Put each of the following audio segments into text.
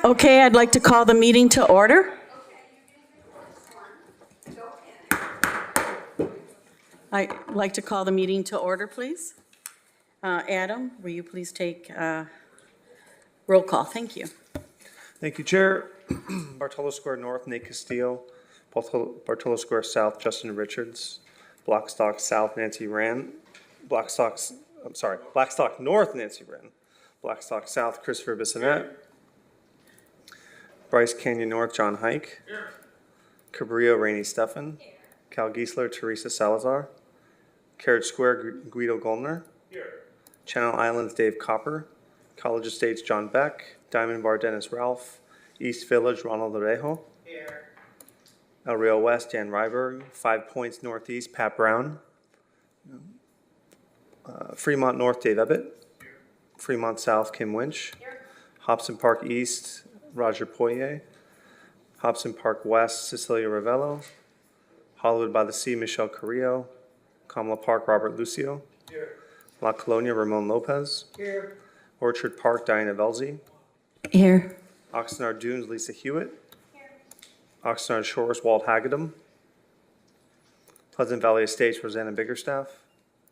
Okay, I'd like to call the meeting to order. I'd like to call the meeting to order, please. Adam, will you please take roll call? Thank you. Thank you, Chair. Bartolo Square North, Nate Castillo. Bartolo Square South, Justin Richards. Blackstock South, Nancy Rand. Blackstock North, Nancy Rand. Blackstock South, Christopher Bissonette. Bryce Canyon North, John Hike. Here. Cabrillo, Rainey Steffen. Here. Cal Giesler, Teresa Salazar. Carriage Square, Guido Goldner. Here. Channel Islands, Dave Copper. College Estates, John Beck. Diamond Bar, Dennis Ralph. East Village, Ronald Orejo. Here. El Rio West, Dan Ryberg. 5 Points Northeast, Pat Brown. Fremont North, Dave Ebbett. Here. Fremont South, Kim Winch. Here. Hobson Park East, Roger Poirier. Hobson Park West, Cecilia Ravello. Hollywood by the Sea, Michelle Carrillo. Kamala Park, Robert Lucio. Here. La Colonia, Ramon Lopez. Here. Orchard Park, Diana Velzi. Here. Oxnard Dunes, Lisa Hewitt. Here. Oxnard Shores, Walt Hagedum. Pleasant Valley Estates, Rosanna Biggerstaff.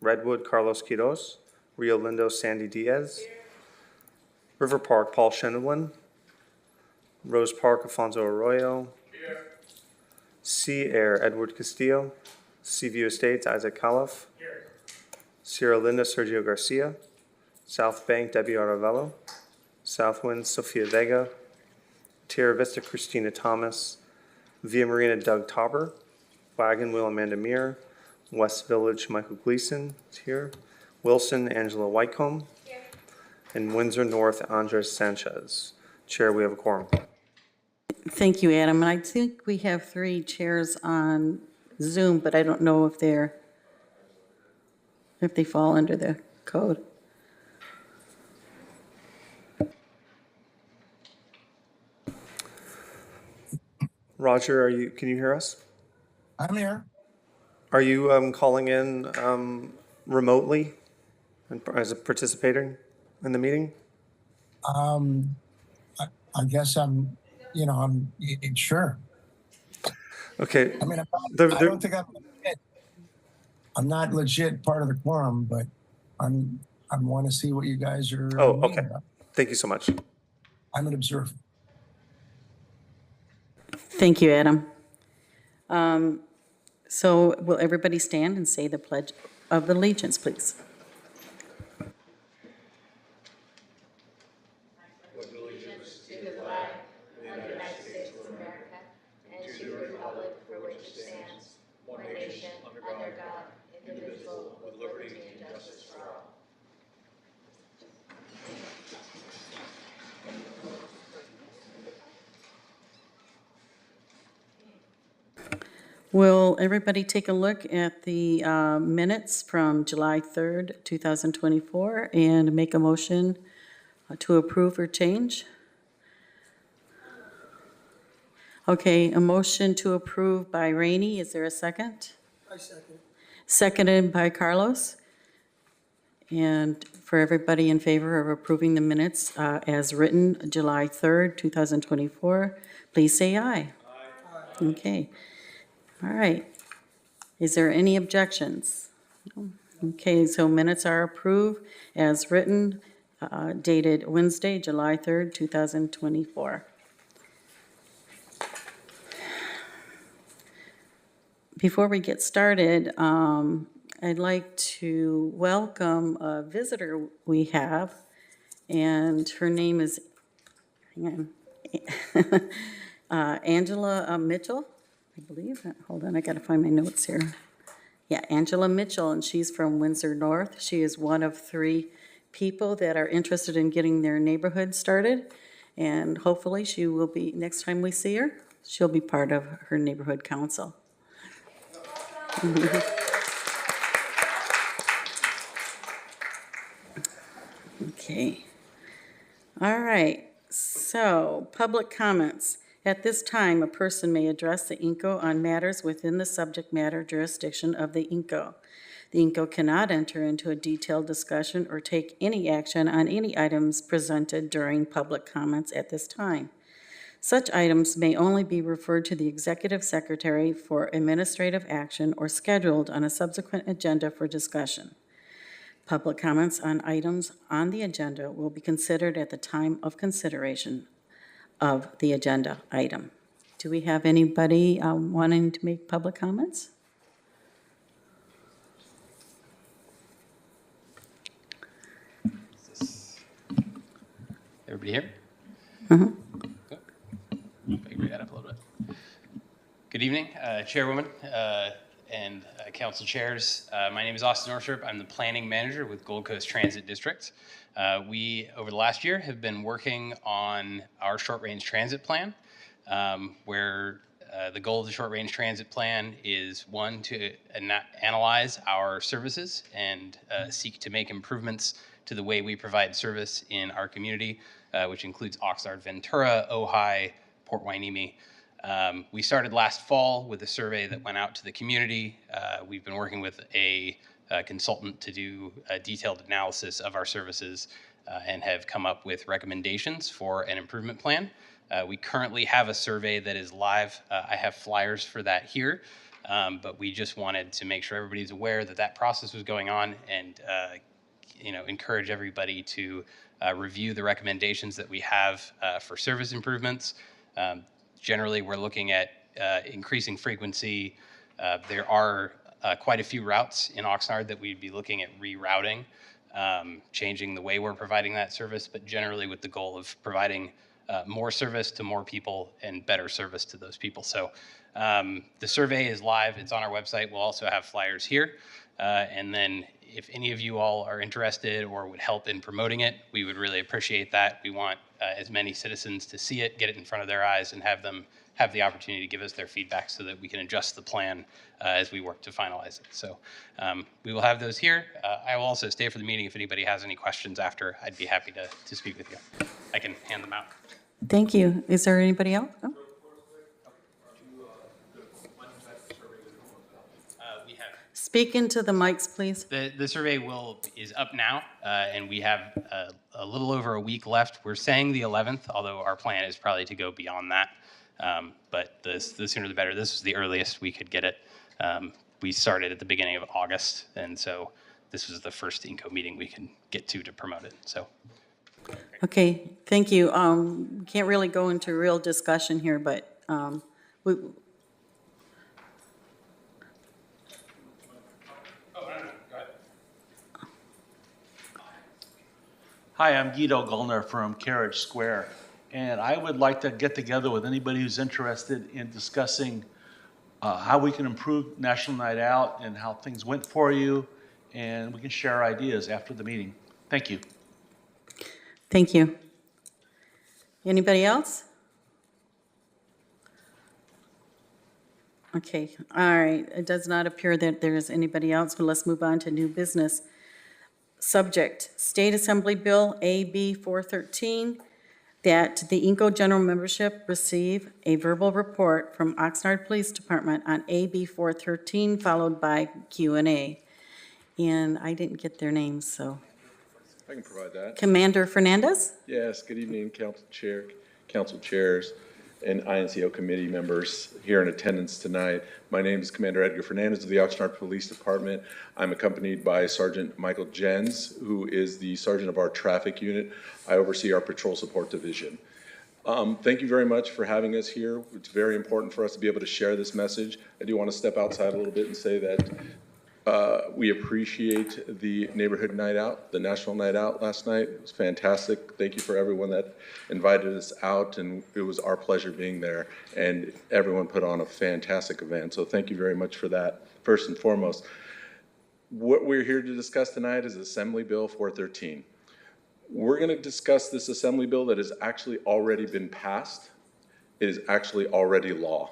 Redwood, Carlos Quiroz. Rio Lindo, Sandy Diaz. Here. River Park, Paul Shenowin. Rose Park, Afonso Arroyo. Here. Sea Air, Edward Castillo. Seaview Estates, Isaac Califf. Here. Sierra Linda, Sergio Garcia. South Bank, Debbie Aravello. Southwind, Sofia Vega. Tierra Vista, Christina Thomas. Via Marina, Doug Tauber. Wagon Wheel, Amanda Meir. West Village, Michael Gleason is here. Wilson, Angela Whitecomb. Here. And Windsor North, Andres Sanchez. Chair, we have a quorum. Thank you, Adam. And I think we have 3 chairs on Zoom, but I don't know if they fall under the code. Roger, can you hear us? I'm here. Are you calling in remotely as a participating in the meeting? I guess I'm sure. Okay. I mean, I don't think I'm not legit part of the quorum, but I want to see what you guys are. Oh, okay. About. Thank you so much. I'm an observer. Thank you, Adam. So will everybody stand and say the Pledge of Allegiance, please? Will everybody take a look at the minutes from July 3rd, 2024 and make a motion to approve or change? Okay, a motion to approve by Rainey. Is there a second? I second. Seconded by Carlos. And for everybody in favor of approving the minutes as written July 3rd, 2024, please say aye. Aye. Okay. All right. Is there any objections? Okay, so minutes are approved as written, dated Wednesday, July 3rd, 2024. Before we get started, I'd like to welcome a visitor we have, and her name is Angela Mitchell. I believe. Hold on, I got to find my notes here. Yeah, Angela Mitchell, and she's from Windsor North. She is one of 3 people that are interested in getting their neighborhood started, and hopefully she will be, next time we see her, she'll be part of her neighborhood council. Okay. All right, so public comments. At this time, a person may address the INCO on matters within the subject matter jurisdiction of the INCO. The INCO cannot enter into a detailed discussion or take any action on any items presented during public comments at this time. Such items may only be referred to the Executive Secretary for administrative action or scheduled on a subsequent agenda for discussion. Public comments on items on the agenda will be considered at the time of consideration of the agenda item. Do we have anybody wanting to make public comments? Everybody here? Agree that up a little bit. Good evening, Chairwoman and Council Chairs. My name is Austin Northrup. I'm the Planning Manager with Gold Coast Transit District. We, over the last year, have been working on our short-range transit plan, where the goal of the short-range transit plan is, one, to analyze our services and seek to make improvements to the way we provide service in our community, which includes Oxnard, Ventura, Ojai, Port Hueneme. We started last fall with a survey that went out to the community. We've been working with a consultant to do a detailed analysis of our services and have come up with recommendations for an improvement plan. We currently have a survey that is live. I have flyers for that here, but we just wanted to make sure everybody's aware that that process was going on and encourage everybody to review the recommendations that we have for service improvements. Generally, we're looking at increasing frequency. There are quite a few routes in Oxnard that we'd be looking at rerouting, changing the way we're providing that service, but generally with the goal of providing more service to more people and better service to those people. So the survey is live. It's on our website. We'll also have flyers here. And then if any of you all are interested or would help in promoting it, we would really appreciate that. We want as many citizens to see it, get it in front of their eyes, and have them have the opportunity to give us their feedback so that we can adjust the plan as we work to finalize it. So we will have those here. I will also stay for the meeting if anybody has any questions after. I'd be happy to speak with you. I can hand them out. Thank you. Is there anybody else? Oh. We have Speak into the mics, please. the survey is up now, and we have a little over a week left. We're saying the 11th, although our plan is probably to go beyond that. But the sooner the better. This was the earliest we could get it. We started at the beginning of August, and so this was the first INCO meeting we can get to promote it. So. Okay, thank you. We can't really go into real discussion here, but we. Hi, I'm Guido Gullner from Carriage Square, and I would like to get together with anybody who's interested in discussing how we can improve National Night Out and how things went for you, and we can share ideas after the meeting. Thank you. Thank you. Anybody else? Okay, all right. It does not appear that there is anybody else, but let's move on to new business. Subject, State Assembly Bill AB 413, that the INCO General Membership receive a verbal report from Oxnard Police Department on AB 413, followed by Q&A. And I didn't get their names, so. I can provide that. Commander Fernandez? Yes, good evening, council chairs, and INCO committee members here in attendance tonight. My name is Commander Edgar Fernandez of the Oxnard Police Department. I'm accompanied by Sergeant Michael Jens, who is the sergeant of our traffic unit. I oversee our patrol support division. Thank you very much for having us here. It's very important for us to be able to share this message. I do want to step outside a little bit and say that we appreciate the neighborhood night out, the national night out last night. It was fantastic. Thank you for everyone that invited us out, and it was our pleasure being there, and everyone put on a fantastic event. So thank you very much for that, first and foremost. What we're here to discuss tonight is Assembly Bill 413. We're going to discuss this Assembly Bill that has actually already been passed. It is actually already law,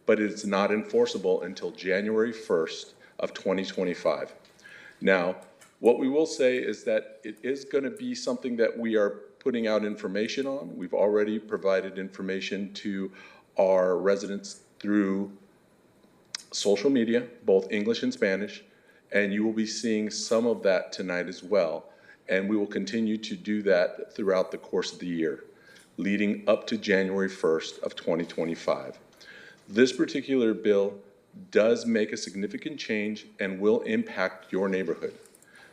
but it's not enforceable until January 1st of 2025. Now, what we will say is that it is going to be something that we are putting out information on. We've already provided information to our residents through social media, both English and Spanish, And you will be seeing some of that tonight as well. And we will continue to do that throughout the course of the year, leading up to January 1st of 2025. This particular bill does make a significant change and will impact your neighborhood.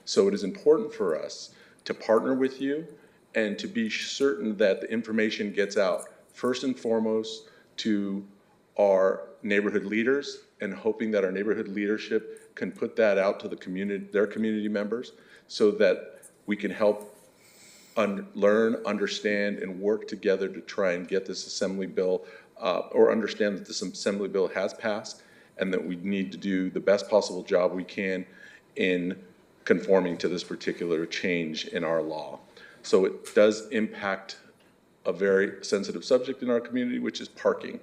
So it is important for us to partner with you and to be certain that the information gets out first and foremost to our neighborhood leaders, and hoping that our neighborhood leadership can put that out to the community, their community members, so that we can help learn, understand, and work together to try and get this assembly bill, or understand that this assembly bill has passed, and that we need to do the best possible job we can in conforming to this particular change in our law. So it does impact a very sensitive subject in our community, which is parking.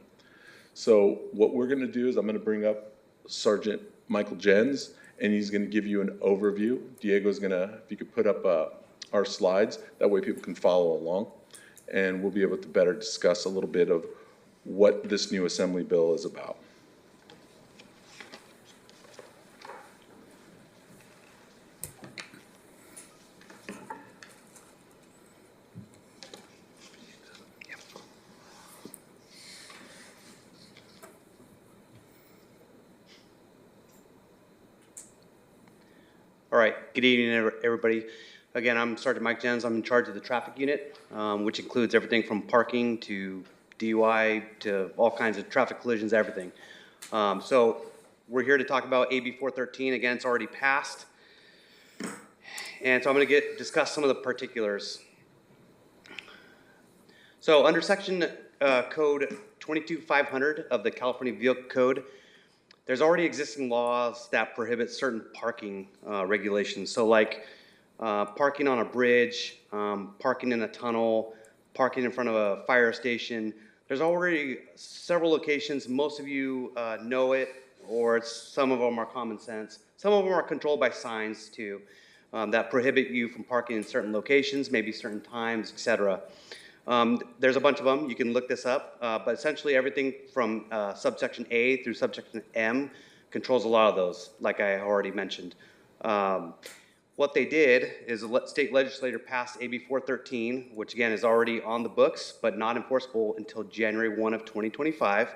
So what we're going to do is I'm going to bring up Sergeant Michael Jens, and he's going to give you an overview. Diego's going to, if you could put up our slides, that way people can follow along, and we'll be able to better discuss a little bit of what this new assembly bill is about. All right, good evening, everybody. Again, I'm Sergeant Mike Jens. I'm in charge of the traffic unit, which includes everything from parking to DUI to all kinds of traffic collisions, everything. So we're here to talk about AB 413. Again, it's already passed. And so I'm going to discuss some of the particulars. So under section code 22500 of the California Vehicle Code, there's already existing laws that prohibit certain parking regulations. So like parking on a bridge, parking in a tunnel, parking in front of a fire station. There's already several locations. Most of you know it, or some of them are common sense. Some of them are controlled by signs too, that prohibit you from parking in certain locations, maybe certain times, etc. There's a bunch of them. You can look this up, but essentially everything from subsection A through subsection M controls a lot of those, like I already mentioned. What they did is a state legislature passed AB 413, which again is already on the books, but not enforceable until January 1 of 2025.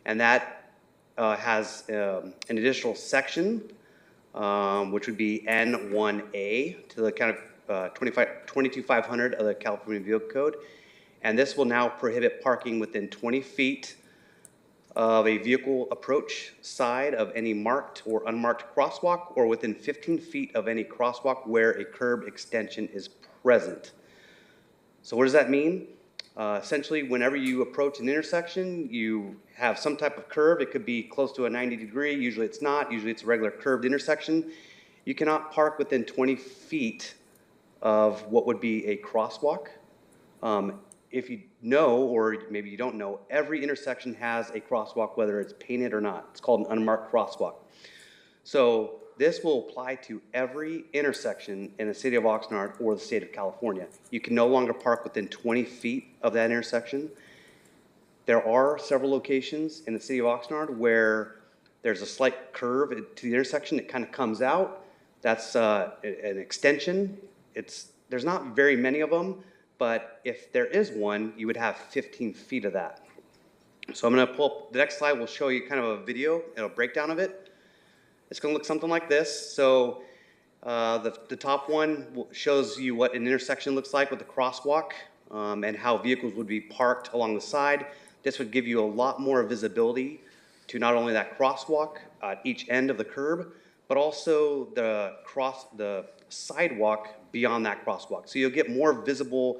And that has an additional section, which would be N1A to the kind of 22500 of the California Vehicle Code. And this will now prohibit parking within 20 feet of a vehicle approach side of any marked or unmarked crosswalk, or within 15 feet of any crosswalk where a curb extension is present. So what does that mean? Essentially, whenever you approach an intersection, you have some type of curve. It could be close to a 90-degree. Usually it's not. Usually it's a regular curved intersection. You cannot park within 20 feet of what would be a crosswalk. If you know, or maybe you don't know, every intersection has a crosswalk, whether it's painted or not. It's called an unmarked crosswalk. So this will apply to every intersection in the city of Oxnard or the state of California. You can no longer park within 20 feet of that intersection. There are several locations in the city of Oxnard where there's a slight curve to the intersection. It kind of comes out. That's an extension. There's not very many of them, but if there is one, you would have 15 feet of that. So I'm going to pull up, the next slide will show you kind of a video and a breakdown of it. It's going to look something like this. So the top one shows you what an intersection looks like with the crosswalk, and how vehicles would be parked along the side. This would give you a lot more visibility to not only that crosswalk at each end of the curb, but also the sidewalk beyond that crosswalk. So you'll get more visibility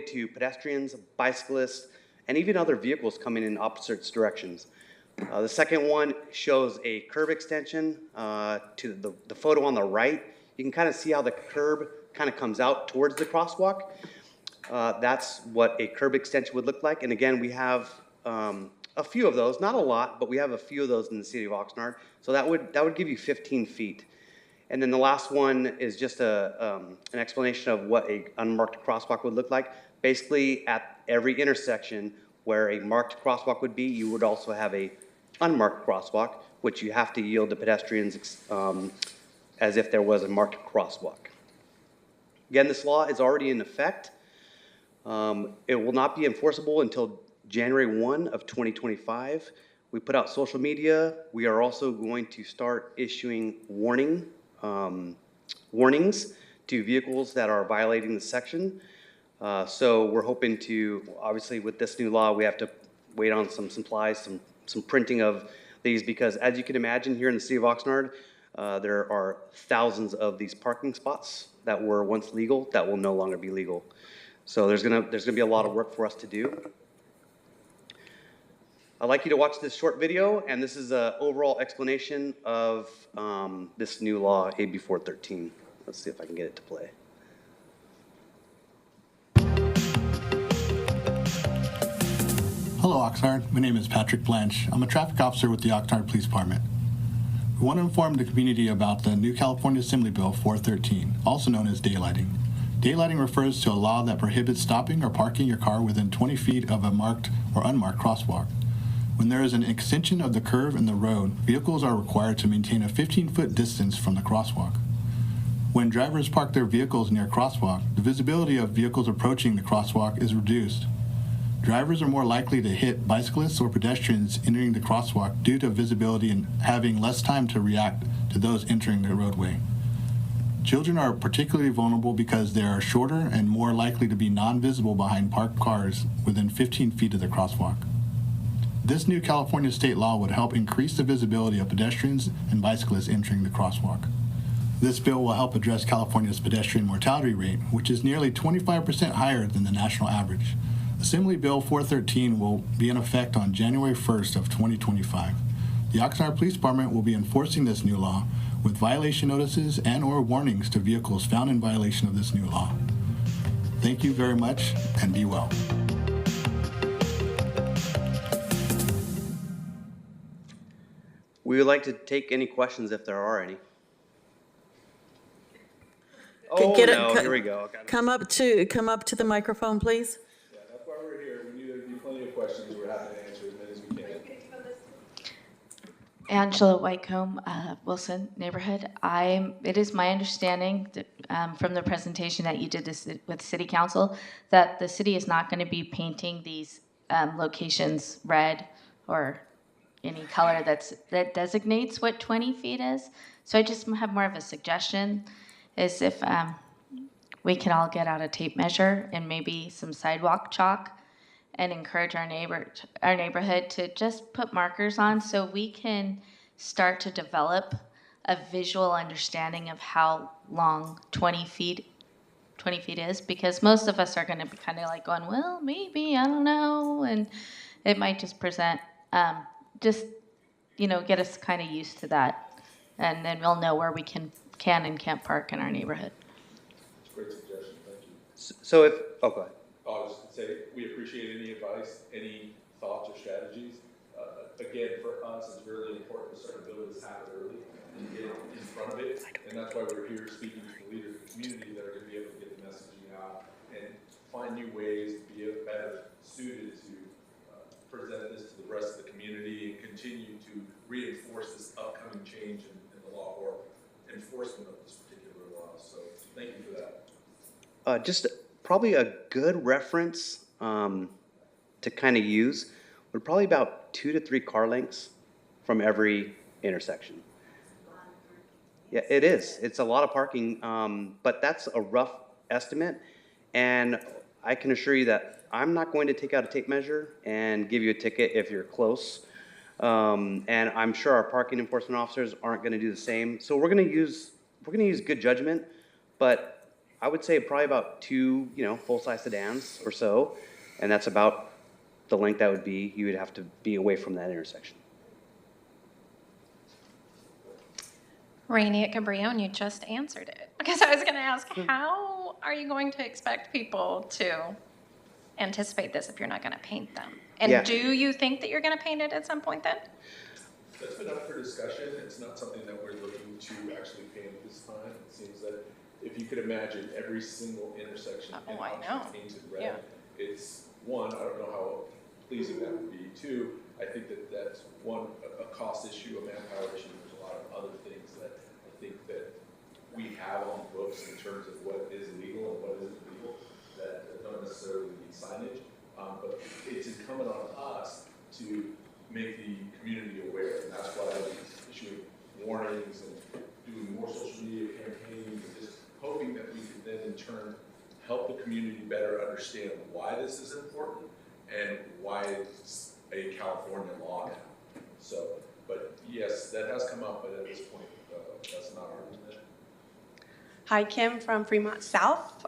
to pedestrians, bicyclists, and even other vehicles coming in opposite directions. The second one shows a curb extension. To the photo on the right, you can kind of see how the curb kind of comes out towards the crosswalk. That's what a curb extension would look like. And again, we have a few of those, not a lot, but we have a few of those in the city of Oxnard. So that would give you 15 feet. And then the last one is just an explanation of what a unmarked crosswalk would look like. Basically, at every intersection where a marked crosswalk would be, you would also have a unmarked crosswalk, which you have to yield to pedestrians as if there was a marked crosswalk. Again, this law is already in effect. It will not be enforceable until January 1 of 2025. We put out social media. We are also going to start issuing warnings to vehicles that are violating the section. So we're hoping to, obviously with this new law, we have to wait on some supplies, some printing of these, because as you can imagine, here in the city of Oxnard, there are thousands of these parking spots that were once legal that will no longer be legal. So there's gonna be a lot of work for us to do. I'd like you to watch this short video, and this is an overall explanation of this new law, AB 413. Let's see if I can get it to play. Hello, Oxnard. My name is Patrick Blanche. I'm a traffic officer with the Oxnard Police Department. We want to inform the community about the new California Assembly Bill 413, also known as daylighting. Daylighting refers to a law that prohibits stopping or parking your car within 20 feet of a marked or unmarked crosswalk. When there is an extension of the curve in the road, vehicles are required to maintain a 15-foot distance from the crosswalk. When drivers park their vehicles near a crosswalk, the visibility of vehicles approaching the crosswalk is reduced. Drivers are more likely to hit bicyclists or pedestrians entering the crosswalk due to visibility and having less time to react to those entering the roadway. Children are particularly vulnerable because they are shorter and more likely to be non-visible behind parked cars within 15 feet of the crosswalk. This new California state law would help increase the visibility of pedestrians and bicyclists entering the crosswalk. This bill will help address California's pedestrian mortality rate, which is nearly 25% higher than the national average. Assembly Bill 413 will be in effect on January 1st of 2025. The Oxnard Police Department will be enforcing this new law with violation notices and/or warnings to vehicles found in violation of this new law. Thank you very much, and be well. We would like to take any questions if there are any. Oh, Get it- no, here we go. Come up to the microphone, please. Yeah, that's why we're here. We knew there'd be plenty of questions. We're happy to answer as many as we can. Angela Whitecomb, Wilson neighborhood. It is my understanding that, from the presentation that you did this with City Council, that the city is not going to be painting these locations red or any color that designates what 20 feet is. So I just have more of a suggestion, is if we can all get out a tape measure and maybe some sidewalk chalk and encourage our neighborhood to just put markers on so we can start to develop a visual understanding of how long 20 feet is, because most of us are going to be kind of like going, well, maybe, I don't know, and it might just present, get us kind of used to that, and then we'll know where we can and can't park in our neighborhood. Great suggestion, thank you. So if, oh, go ahead. I was just gonna say, we appreciate any advice, any thoughts or strategies. Again, for us, it's really important to start to build this habit early and get in front of it. And that's why we're here speaking to the leaders of the community that are gonna be able to get the messaging out and find new ways to be better suited to present this to the rest of the community and continue to reinforce this upcoming change in the law or enforcement of this particular law. So thank you for that. Just probably a good reference to kind of use would probably about 2 to 3 car lengths from every intersection. Yeah, it is. It's a lot of parking, but that's a rough estimate. And I can assure you that I'm not going to take out a tape measure and give you a ticket if you're close. And I'm sure our parking enforcement officers aren't going to do the same. So we're going to use good judgment, but I would say probably about 2, full-size sedans or so, and that's about the length that would be. You would have to be away from that intersection. Rainey at Cabrillo, and you just answered it. Because I was going to ask, how are you going to expect people to anticipate this if you're not going to paint them? And Yeah. do you think that you're going to paint it at some point then? That's been up for discussion. It's not something that we're looking to actually paint at this time. It seems that if you could imagine every single intersection in I Oxnard know. painted red, Yeah. it's one, I don't know how pleasing that would be. 2, I think that that's one, a cost issue, a manpower issue. There's a lot of other things that I think that we have on the books in terms of what is legal and what isn't legal that don't necessarily need signage. But it's incumbent on us to make the community aware, and that's why we're issuing warnings and doing more social media campaigns, and just hoping that we can then in turn help the community better understand why this is important and why it's a California law now. So, but yes, that has come up, but at this point, that's not our position. Hi, Kim from Fremont South.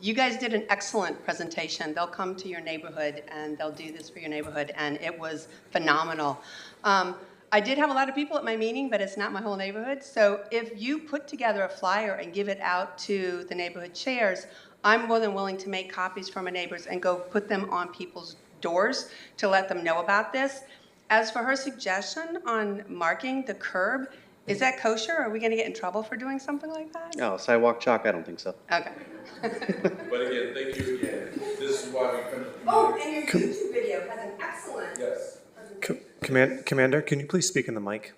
You guys did an excellent presentation. They'll come to your neighborhood and they'll do this for your neighborhood, and it was phenomenal. I did have a lot of people at my meeting, but it's not my whole neighborhood. So if you put together a flyer and give it out to the neighborhood chairs, I'm more than willing to make copies for my neighbors and go put them on people's doors to let them know about this. As for her suggestion on marking the curb, is that kosher? Are we going to get in trouble for doing something like that? No, sidewalk chalk, I don't think so. Okay. But again, thank you again. This is why we come to the community. Oh, and your YouTube video has an excellent. Yes. Commander, can you please speak in the mic?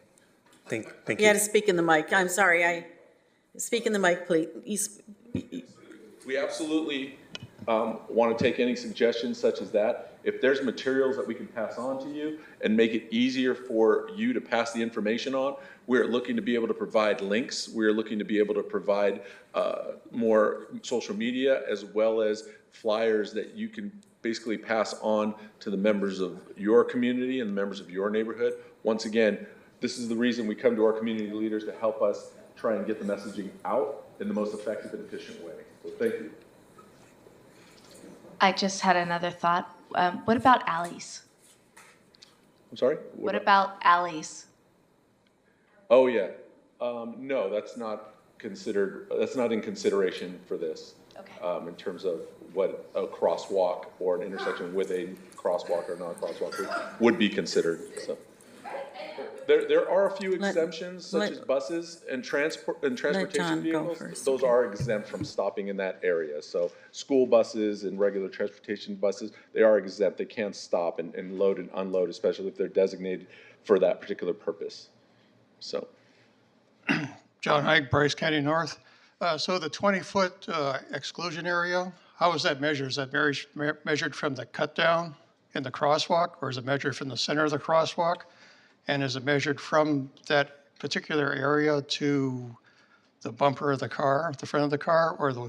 Thank you. You had to speak in the mic. I'm sorry. Speak in the mic, please. We absolutely want to take any suggestions such as that. If there's materials that we can pass on to you and make it easier for you to pass the information on, we're looking to be able to provide links. We're looking to be able to provide more social media as well as flyers that you can basically pass on to the members of your community and the members of your neighborhood. Once again, this is the reason we come to our community leaders to help us try and get the messaging out in the most effective and efficient way. So thank you. I just had another thought. What about alleys? I'm sorry? What about alleys? Oh, yeah. No, that's not considered, that's not in consideration for this. Okay. In terms of what a crosswalk or an intersection with a crosswalk or non-crosswalk would be considered, so. There are a few exemptions, such as buses and transportation John go vehicles. first, Those are exempt from stopping in that area. So school buses and regular transportation buses, they are exempt. They can't stop and load and unload, especially if they're designated for that particular purpose. So. John Haig, Bryce County North. So the 20-foot exclusion area, how is that measured? Is that measured from the cut down in the crosswalk, or is it measured from the center of the crosswalk? And is it measured from that particular area to the bumper of the car, the front of the car, or the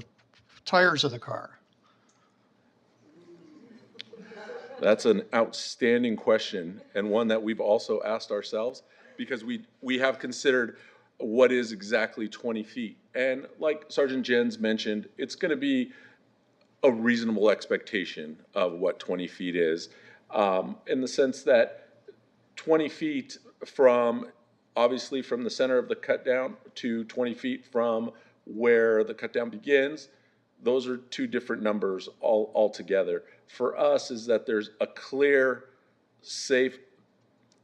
tires of the car? That's an outstanding question, and one that we've also asked ourselves, because we have considered what is exactly 20 feet. And like Sergeant Jens mentioned, it's going to be a reasonable expectation of what 20 feet is, in the sense that 20 feet from, obviously from the center of the cut down to 20 feet from where the cut down begins, those are two different numbers altogether. For us is that there's a clear, safe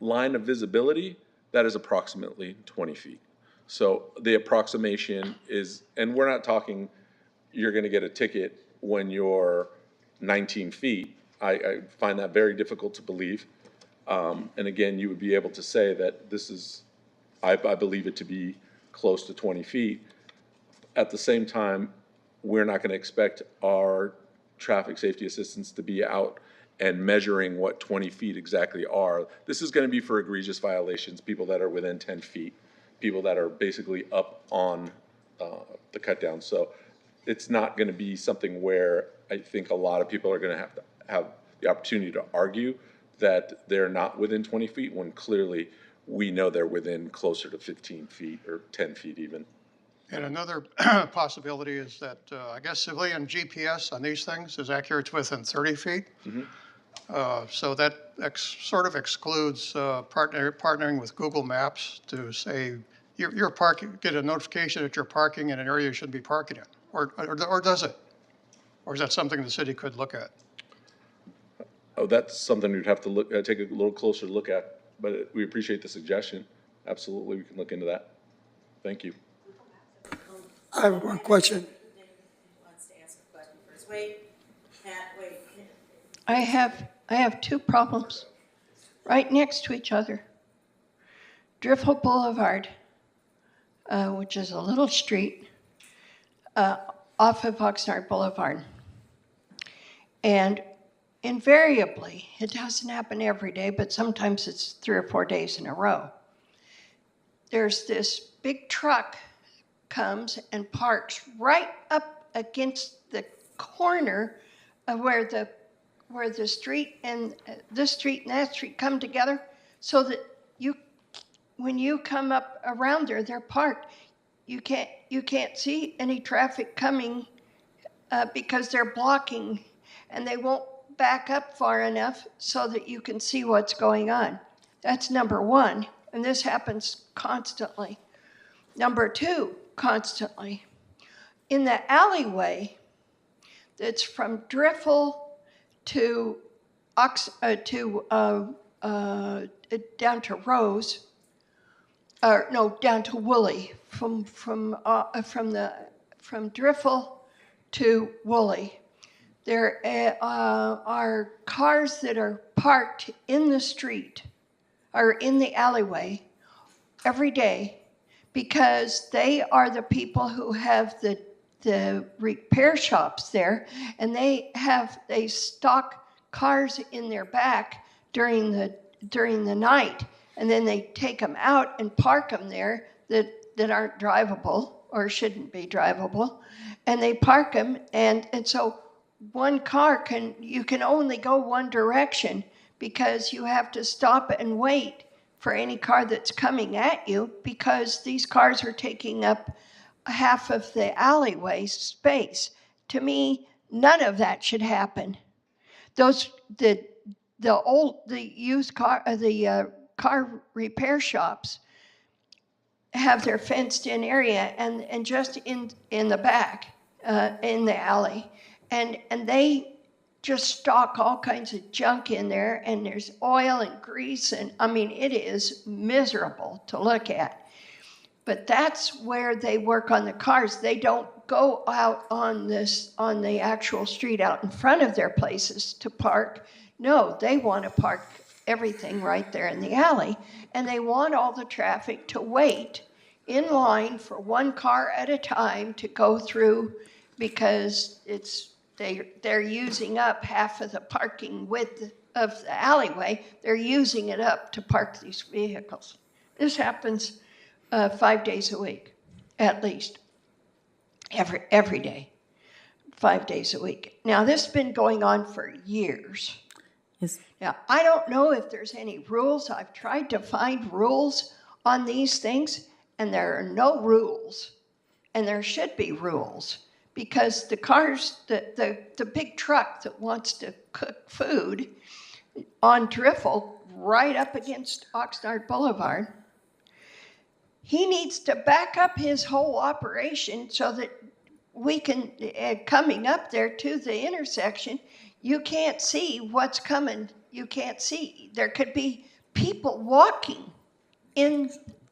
line of visibility that is approximately 20 feet. So the approximation is, and we're not talking you're going to get a ticket when you're 19 feet. I find that very difficult to believe. And again, you would be able to say that this is, I believe it to be close to 20 feet. At the same time, we're not going to expect our traffic safety assistants to be out and measuring what 20 feet exactly are. This is going to be for egregious violations, people that are within 10 feet, people that are basically up on the cut down. So it's not going to be something where I think a lot of people are going to have the opportunity to argue that they're not within 20 feet when clearly we know they're within closer to 15 feet or 10 feet even. And another possibility is that, I guess civilian GPS on these things is accurate to within 30 feet. Mm-hmm. So that sort of excludes partnering with Google Maps to say, you're parking, get a notification that you're parking in an area you shouldn't be parking in, or does it? Or is that something the city could look at? Oh, that's something we'd have to take a little closer look at, but we appreciate the suggestion. Absolutely, we can look into that. Thank you. I have one question. Wants to ask a question first. Wait, Pat, wait. I have two problems. right next to each other. Driftwood Boulevard, which is a little street off of Oxnard Boulevard. And invariably, it doesn't happen every day, but sometimes it's 3 or 4 days in a row. There's this big truck comes and parks right up against the corner of where the street and this street and that street come together, so that when you come up around there, they're parked. You can't see any traffic coming because they're blocking, and they won't back up far enough so that you can see what's going on. That's number one, and this happens constantly. Number two, constantly. In the alleyway that's from Driffle to down to Rose, down to Woolley, from Driffle to Woolley. There are cars that are parked in the street or in the alleyway every day, because they are the people who have the repair shops there, and they stock cars in their back during the night, and then they take them out and park them there that aren't drivable or shouldn't be drivable, and they park them, and so one car you can only go one direction, because you have to stop and wait for any car that's coming at you, because these cars are taking up half of the alleyway space. To me, none of that should happen. The car repair shops have their fenced in area and just in the back, in the alley, and they just stock all kinds of junk in there, and there's oil and grease, and I mean, it is miserable to look at. But that's where they work on the cars. They don't go out on the actual street out in front of their places to park. No, they want to park everything right there in the alley, and they want all the traffic to wait in line for one car at a time to go through, because they're using up half of the parking width of the alleyway. They're using it up to park these vehicles. This happens 5 days a week, at least, every day, 5 days a week. Now, this has been going on for years. Yes. Now, I don't know if there's any rules. I've tried to find rules on these things, and there are no rules, and there should be rules. Because the cars, the big truck that wants to cook food on Driffle right up against Oxnard Boulevard, he needs to back up his whole operation so that we can, coming up there to the intersection, you can't see what's coming. You can't see. There could be people walking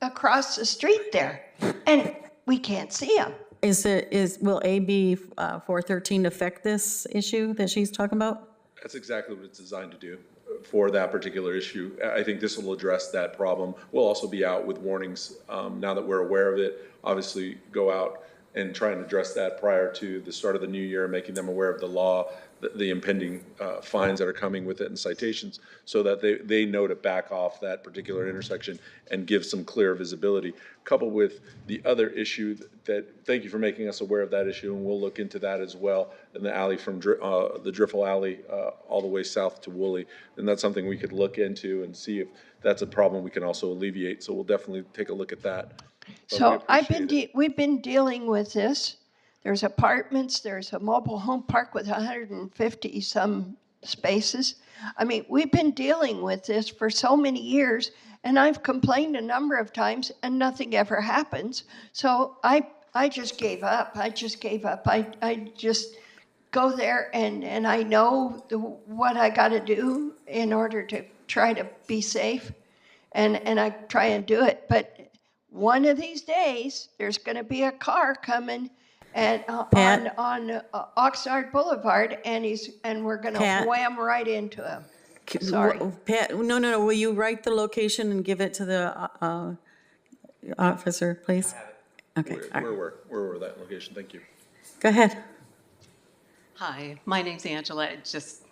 across the street there, and we can't see them. Will AB 413 affect this issue that she's talking about? That's exactly what it's designed to do for that particular issue. I think this will address that problem. We'll also be out with warnings now that we're aware of it. Obviously, go out and try and address that prior to the start of the new year, making them aware of the law, the impending fines that are coming with it and citations, so that they know to back off that particular intersection and give some clear visibility, coupled with the other issue thank you for making us aware of that issue, and we'll look into that as well, in the alley from the Driffle Alley all the way south to Woolley. And that's something we could look into and see if that's a problem we can also alleviate. So we'll definitely take a look at that. So we've been dealing with this. There's apartments, there's a mobile home park with 150 some spaces. I mean, we've been dealing with this for so many years, and I've complained a number of times, and nothing ever happens. So I just gave up. I just go there, and I know what I got to do in order to try to be safe, and I try and do it. But one of these days, there's going to be a car coming on Oxnard Boulevard, and we're going to wham right into him. Sorry. Pat, no, will you write the location and give it to the officer, please? Okay, all right. Where were that location? Thank you. Go ahead. Hi, my name's Angela. Just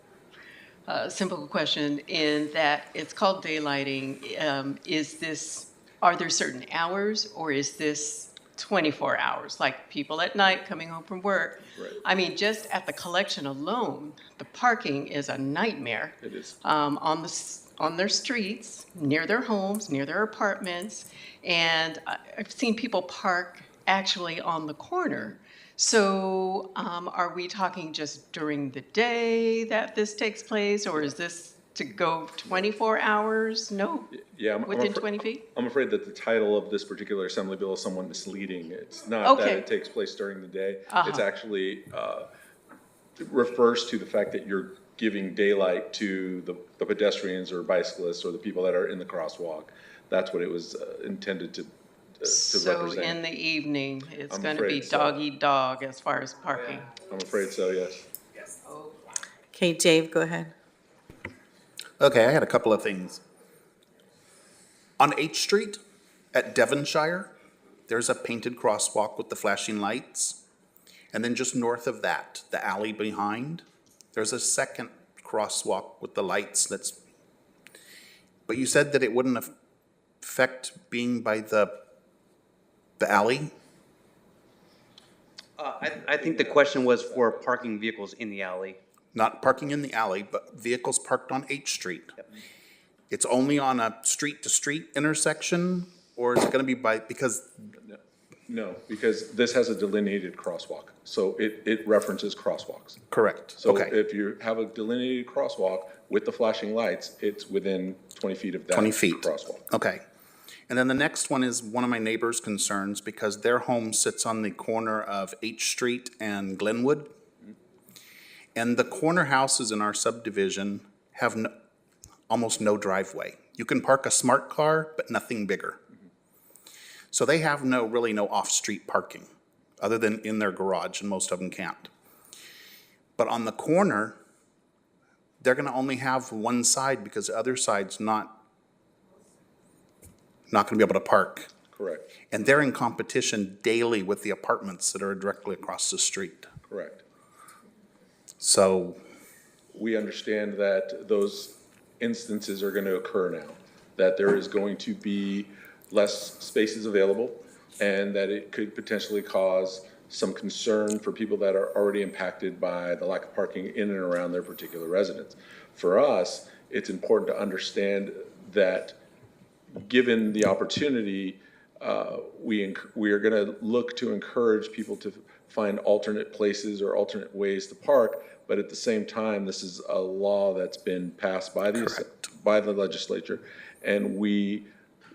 a simple question in that it's called daylighting. Are there certain hours or is this 24 hours? Like people at night coming home from work? Right. I mean, just at the collection alone, the parking is a nightmare. It is. On their streets, near their homes, near their apartments. And I've seen people park actually on the corner. So are we talking just during the day that this takes place, or is this to go 24 hours? No? Yeah, Within 20 feet? I'm afraid that the title of this particular assembly bill is somewhat misleading. It's not that Okay. it takes place during the day. Uh-huh. It's actually, it refers to the fact that you're giving daylight to the pedestrians or bicyclists or the people that are in the crosswalk. That's what it was intended to So represent. in the evening, it's I'm going to be afraid so. dog eat dog as far as parking? I'm afraid so, yes. Okay, Dave, go ahead. Okay, I had a couple of things. On H Street at Devonshire, there's a painted crosswalk with the flashing lights. And then just north of that, the alley behind, there's a second crosswalk with the lights but you said that it wouldn't affect being by the alley? I think the question was for parking vehicles in the alley. Not parking in the alley, but vehicles parked on H Street. It's only on a street-to-street intersection, or is it gonna be because No, because this has a delineated crosswalk, so it references crosswalks. correct? So Okay, if you have a delineated crosswalk with the flashing lights, it's within 20 feet of that 20 feet. crosswalk. Okay. And then the next one is one of my neighbors' concerns because their home sits on the corner of H Street and Glenwood. And the corner houses in our subdivision have almost no driveway. You can park a smart car, but nothing bigger. So they have really no off-street parking, other than in their garage, and most of them can't. But on the corner, they're gonna only have one side because the other side's not gonna be able to park. Correct, And they're in competition daily with the apartments that are directly across the street. correct. So, We understand that those instances are going to occur now, that there is going to be less spaces available, and that it could potentially cause some concern for people that are already impacted by the lack of parking in and around their particular residence. For us, it's important to understand that given the opportunity, we are going to look to encourage people to find alternate places or alternate ways to park, but at the same time, this is a law that's been passed by the legislature, and we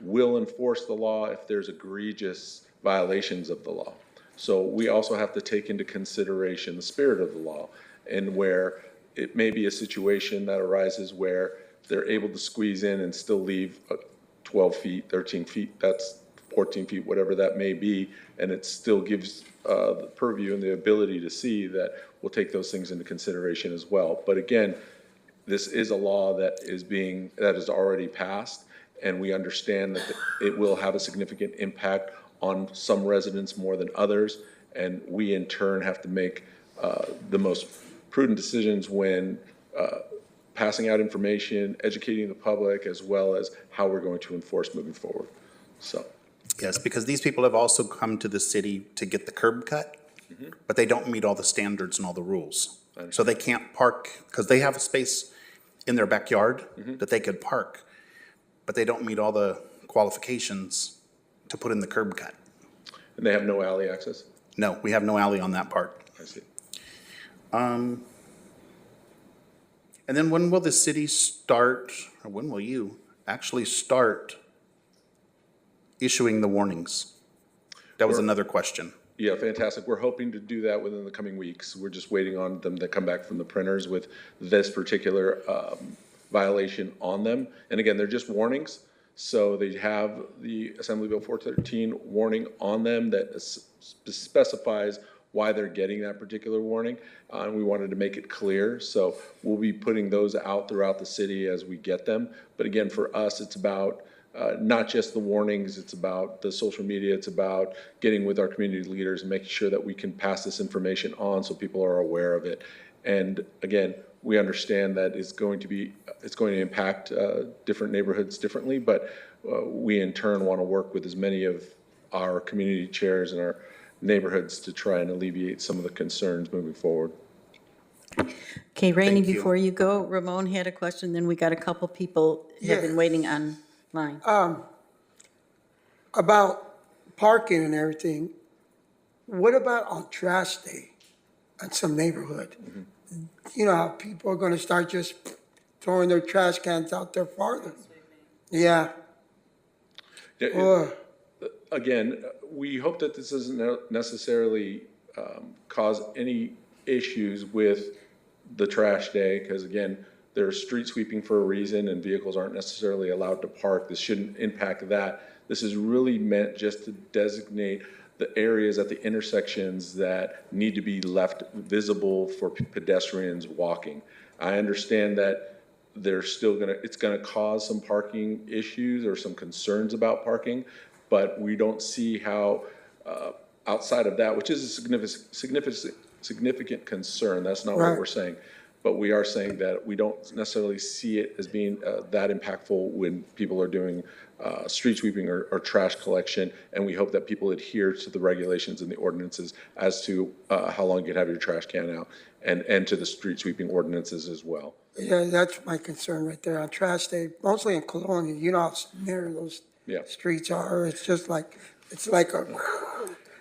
will enforce the law if there's egregious violations of the law. So we also have to take into consideration the spirit of the law, and where it may be a situation that arises where they're able to squeeze in and still leave 12 feet, 13 feet, that's 14 feet, whatever that may be, and it still gives the purview and the ability to see that we'll take those things into consideration as well. But again, this is a law that is already passed, and we understand that it will have a significant impact on some residents more than others, and we in turn have to make the most prudent decisions when passing out information, educating the public, as well as how we're going to enforce moving forward. So. yes, because these people have also come to the city to get the curb cut, but they don't meet all the standards and all the rules. So they can't park, because they have a space in their backyard that they could park, but they don't meet all the qualifications to put in the curb cut. And they have no alley access? No, we have no alley on that part. I see. And then when will the city start, or when will you actually start issuing the warnings? That was another question. Yeah, fantastic. We're hoping to do that within the coming weeks. We're just waiting on them to come back from the printers with this particular violation on them. And again, they're just warnings. So they have the Assembly Bill 413 warning on them that specifies why they're getting that particular warning. And we wanted to make it clear. So we'll be putting those out throughout the city as we get them. But again, for us, it's about not just the warnings, it's about the social media, it's about getting with our community leaders and making sure that we can pass this information on so people are aware of it. And again, we understand that it's going to impact different neighborhoods differently, but we in turn want to work with as many of our community chairs and our neighborhoods to try and alleviate some of the concerns moving forward. Okay, Rainey, Thank you. before you go, Ramon had a question, then we got a couple people have been waiting online. About parking and everything, what about on trash day at some neighborhood? You know how people are gonna start just throwing their trash cans out there farther? Yeah. Again, we hope that this doesn't necessarily cause any issues with the trash day, because again, they're street sweeping for a reason and vehicles aren't necessarily allowed to park. This shouldn't impact that. This is really meant just to designate the areas at the intersections that need to be left visible for pedestrians walking. I understand that it's gonna cause some parking issues or some concerns about parking, but we don't see how, outside of that, which is a significant concern, that's not what we're saying. But we are saying that we don't necessarily see it as being that impactful when people are doing street sweeping or trash collection, and we hope that people adhere to the regulations and the ordinances as to how long you can have your trash can out, and to the street sweeping ordinances as well. Yeah, that's my concern right there on trash day, mostly in Colonia. You know how narrow those streets are. It's just like, it's like a.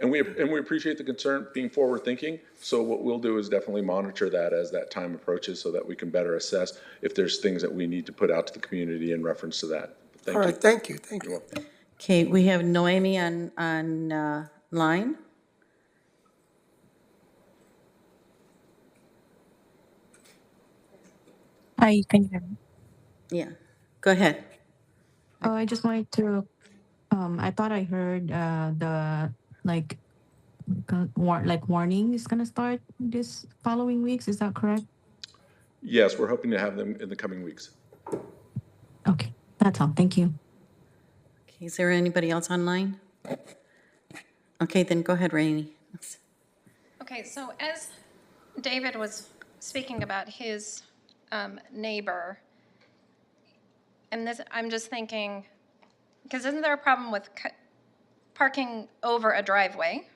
And we appreciate the concern, being forward-thinking. So what we'll do is definitely monitor that as that time approaches so that we can better assess if there's things that we need to put out to the community in reference to that. Thank you. All right, thank you. Okay, we have Noemi on line. Hi, can you hear me? Yeah, go ahead. Oh, I just wanted to, I thought I heard the warning is gonna start this following weeks. Is that correct? Yes, we're hoping to have them in the coming weeks. Okay, that's all. Thank you. Okay, is there anybody else online? Okay, then go ahead, Rainey. Okay, so as David was speaking about his neighbor, and this, I'm just thinking, because isn't there a problem with parking over a driveway,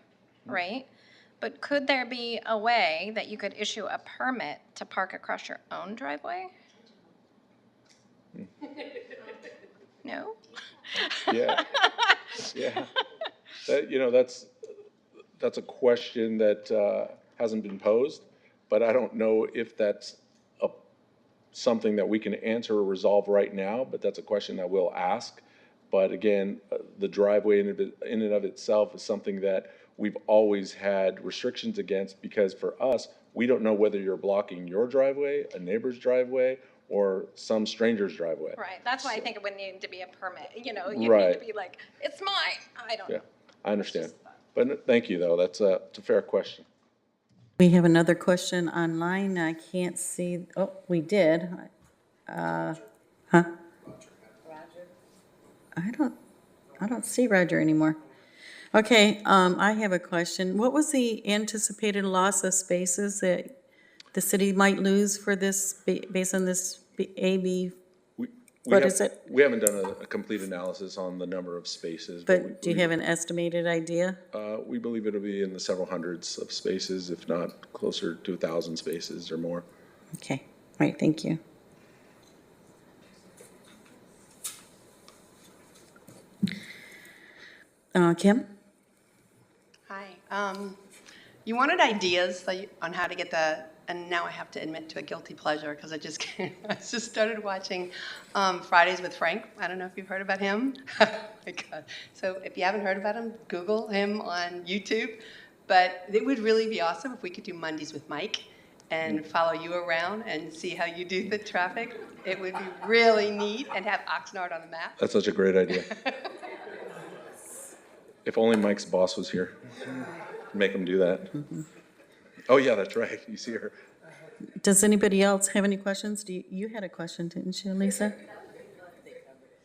right? But could there be a way that you could issue a permit to park across your own driveway? No? Yeah. That's a question that hasn't been posed, but I don't know if that's something that we can answer or resolve right now, but that's a question that we'll ask. But again, the driveway in and of itself is something that we've always had restrictions against, because for us, we don't know whether you're blocking your driveway, a neighbor's driveway, or some stranger's driveway. Right, that's why I think it would need to be a permit, you need to be like, it's mine, I don't know. I understand. But thank you, though. It's a fair question. We have another question online. I can't see, oh, we did. I don't see Roger anymore. Okay, I have a question. What was the anticipated loss of spaces that the city might lose for this, based on this AB? What is it? We haven't done a complete analysis on the number of spaces. But do you have an estimated idea? We believe it'll be in the several hundreds of spaces, if not closer to 1,000 spaces or more. Okay, all right, thank you. Kim? Hi. You wanted ideas on how to get and now I have to admit to a guilty pleasure because I just started watching Fridays with Frank. I don't know if you've heard about him. Oh my God. So if you haven't heard about him, Google him on YouTube. But it would really be awesome if we could do Mondays with Mike and follow you around and see how you do the traffic. It would be really neat, and have Oxnard on the map. That's such a great idea. If only Mike's boss was here. Make them do that. Oh, yeah, that's right. You see her. Does anybody else have any questions? You had a question, didn't you, Lisa?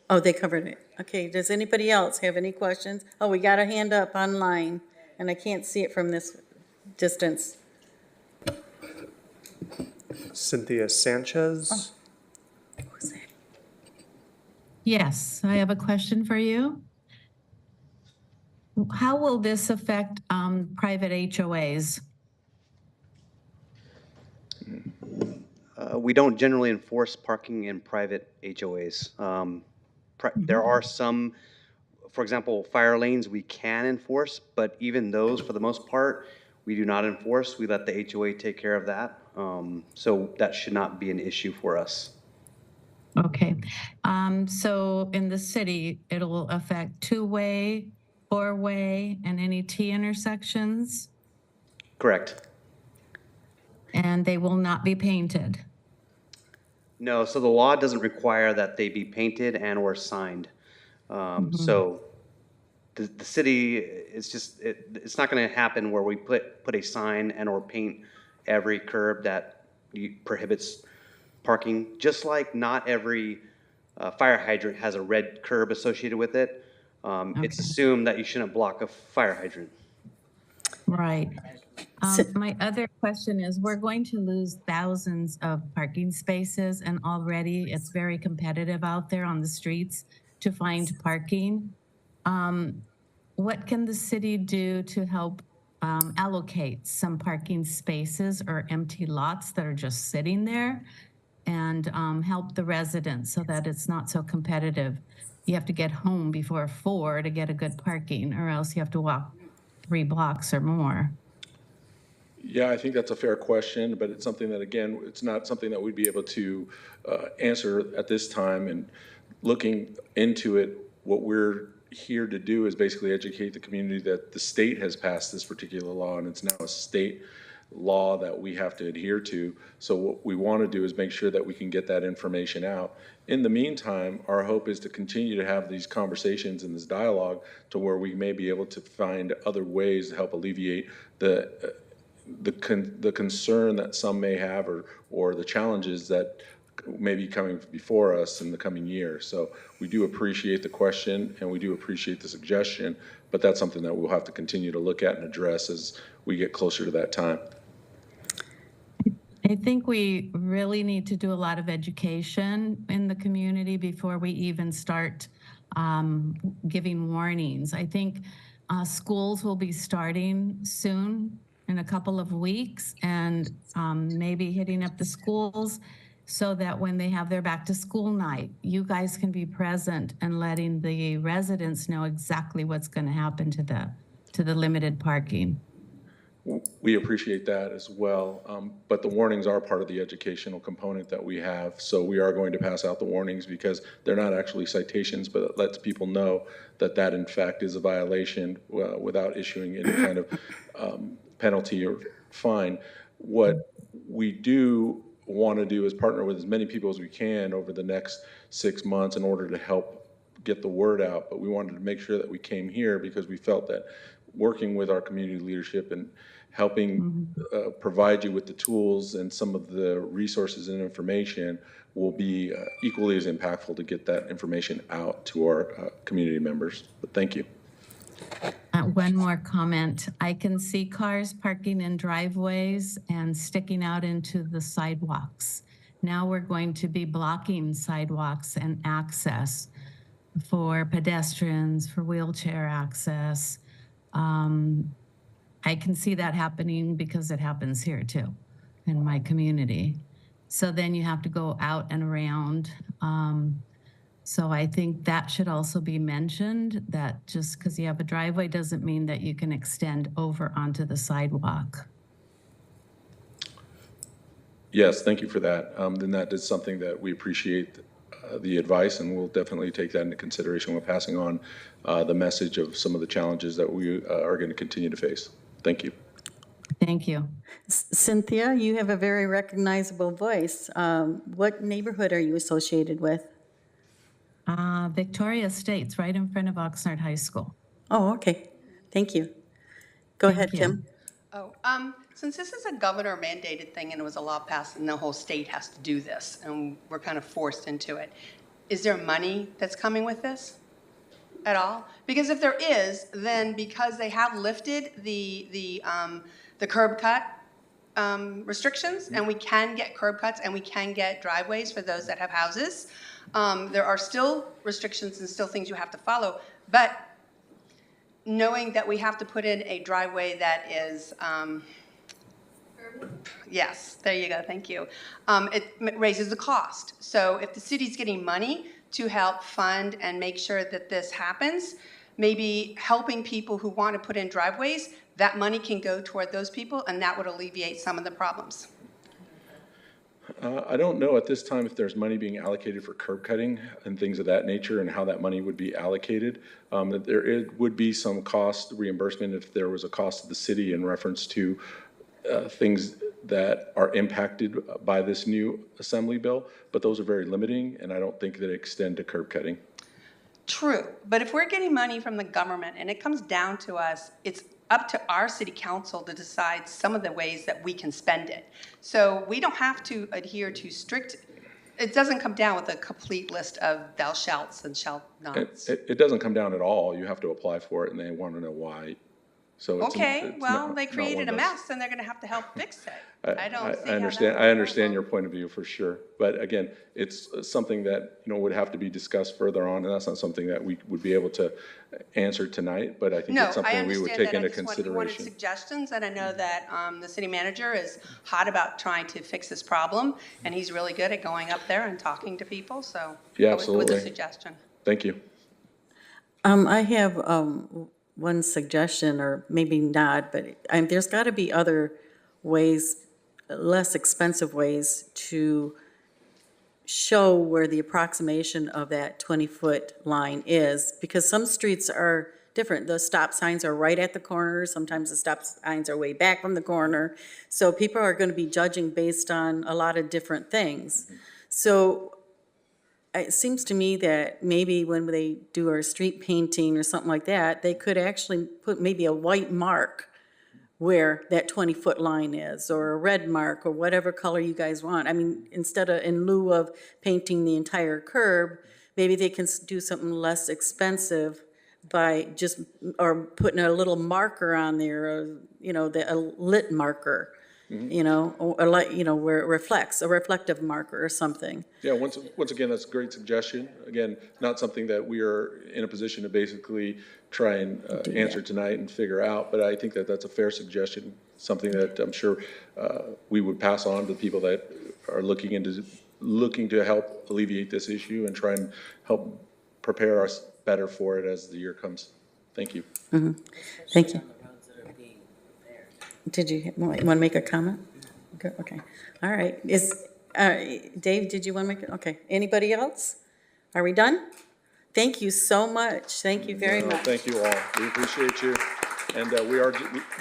Oh, they covered it. Okay, does anybody else have any questions? Oh, we got a hand up online, and I can't see it from this distance. Cynthia Sanchez. Yes, I have a question for you. How will this affect private HOAs? We don't generally enforce parking in private HOAs. There are some, for example, fire lanes we can enforce, but even those, for the most part, we do not enforce. We let the HOA take care of that. So that should not be an issue for us. Okay, so in the city, it'll affect two-way, four-way, and any T intersections, Correct. and they will not be painted. No, so the law doesn't require that they be painted and or signed. So the city, it's not going to happen where we put a sign and or paint every curb that prohibits parking. Just like not every fire hydrant has a red curb associated with it. It's assumed that you shouldn't block a fire hydrant. Right. My other question is, we're going to lose thousands of parking spaces, and already it's very competitive out there on the streets to find parking. What can the city do to help allocate some parking spaces or empty lots that are just sitting there and help the residents so that it's not so competitive? You have to get home before 4 to get a good parking, or else you have to walk 3 blocks or more. Yeah, I think that's a fair question, but it's something that, again, it's not something that we'd be able to answer at this time. And looking into it, what we're here to do is basically educate the community that the state has passed this particular law, and it's now a state law that we have to adhere to. So what we want to do is make sure that we can get that information out. In the meantime, our hope is to continue to have these conversations and this dialogue to where we may be able to find other ways to help alleviate the concern that some may have, or the challenges that may be coming before us in the coming year. So we do appreciate the question and we do appreciate the suggestion, but that's something that we'll have to continue to look at and address as we get closer to that time. I think we really need to do a lot of education in the community before we even start giving warnings. I think schools will be starting soon, in a couple of weeks, and maybe hitting up the schools so that when they have their back to school night, you guys can be present and letting the residents know exactly what's going to happen to the limited parking. We appreciate that as well, but the warnings are part of the educational component that we have. So we are going to pass out the warnings because they're not actually citations, but it lets people know that that in fact is a violation without issuing any kind of penalty or fine. What we do want to do is partner with as many people as we can over the next 6 months in order to help get the word out. But we wanted to make sure that we came here because we felt that working with our community leadership and helping provide you with the tools and some of the resources and information will be equally as impactful to get that information out to our community members. But thank you. One more comment. I can see cars parking in driveways and sticking out into the sidewalks. Now we're going to be blocking sidewalks and access for pedestrians, for wheelchair access. I can see that happening because it happens here too, in my community. So then you have to go out and around. So I think that should also be mentioned, that just because you have a driveway doesn't mean that you can extend over onto the sidewalk. Yes, thank you for that. Then that is something that we appreciate the advice, and we'll definitely take that into consideration when passing on the message of some of the challenges that we are going to continue to face. Thank you. Thank you. Cynthia, you have a very recognizable voice. What neighborhood are you associated with? Victoria Estates, right in front of Oxnard High School. Oh, okay. Thank you. Go ahead, Kim. Oh, since this is a governor mandated thing and it was a law passed and the whole state has to do this and we're kind of forced into it, is there money that's coming with this at all? Because if there is, then because they have lifted the curb cut restrictions and we can get curb cuts and we can get driveways for those that have houses, there are still restrictions and still things you have to follow, but knowing that we have to put in a driveway that is, yes, there you go, thank you. It raises the cost. So if the city's getting money to help fund and make sure that this happens, maybe helping people who want to put in driveways, that money can go toward those people and that would alleviate some of the problems. I don't know at this time if there's money being allocated for curb cutting and things of that nature and how that money would be allocated. Would be some cost reimbursement if there was a cost to the city in reference to things that are impacted by this new assembly bill, but those are very limiting and I don't think that extend to curb cutting. True, but if we're getting money from the government and it comes down to us, it's up to our city council to decide some of the ways that we can spend it. So we don't have to adhere to strict, it doesn't come down with a complete list of thou shalts and shalt nots. It doesn't come down at all. You have to apply for it and they want to know why. So Okay, well, they created a mess and they're going to have to help fix it. I don't see how that I understand your point of view for sure, but again, it's something that would have to be discussed further on, and that's not something that we would be able to answer tonight. But I think it's something we would take into consideration. You wanted suggestions, and I know that the city manager is hot about trying to fix this problem, and he's really good at going up there and talking to people. So yeah, absolutely. With a suggestion. Thank you. I have one suggestion, or maybe not, but there's got to be other ways, less expensive ways to show where the approximation of that 20-foot line is, because some streets are different. The stop signs are right at the corner. Sometimes the stop signs are way back from the corner. So people are going to be judging based on a lot of different things. So it seems to me that maybe when they do our street painting or something like that, they could actually put maybe a white mark where that 20-foot line is, or a red mark, or whatever color you guys want. I mean, instead of, in lieu of painting the entire curb, maybe they can do something less expensive by just, or putting a little marker on there, or, a lit marker, where it reflects, a reflective marker or something. Yeah, once again, that's a great suggestion. Again, not something that we are in a position to basically try and answer tonight and figure out, but I think that that's a fair suggestion, something that I'm sure we would pass on to people that are looking to help alleviate this issue and try and help prepare us better for it as the year comes. Thank you. Mm-hmm. Thank you. Did you want to make a comment? Okay. All right. Dave, did you want to make it? Okay. Anybody else? Are we done? Thank you so much. Thank you very much. Thank you all. We appreciate you. And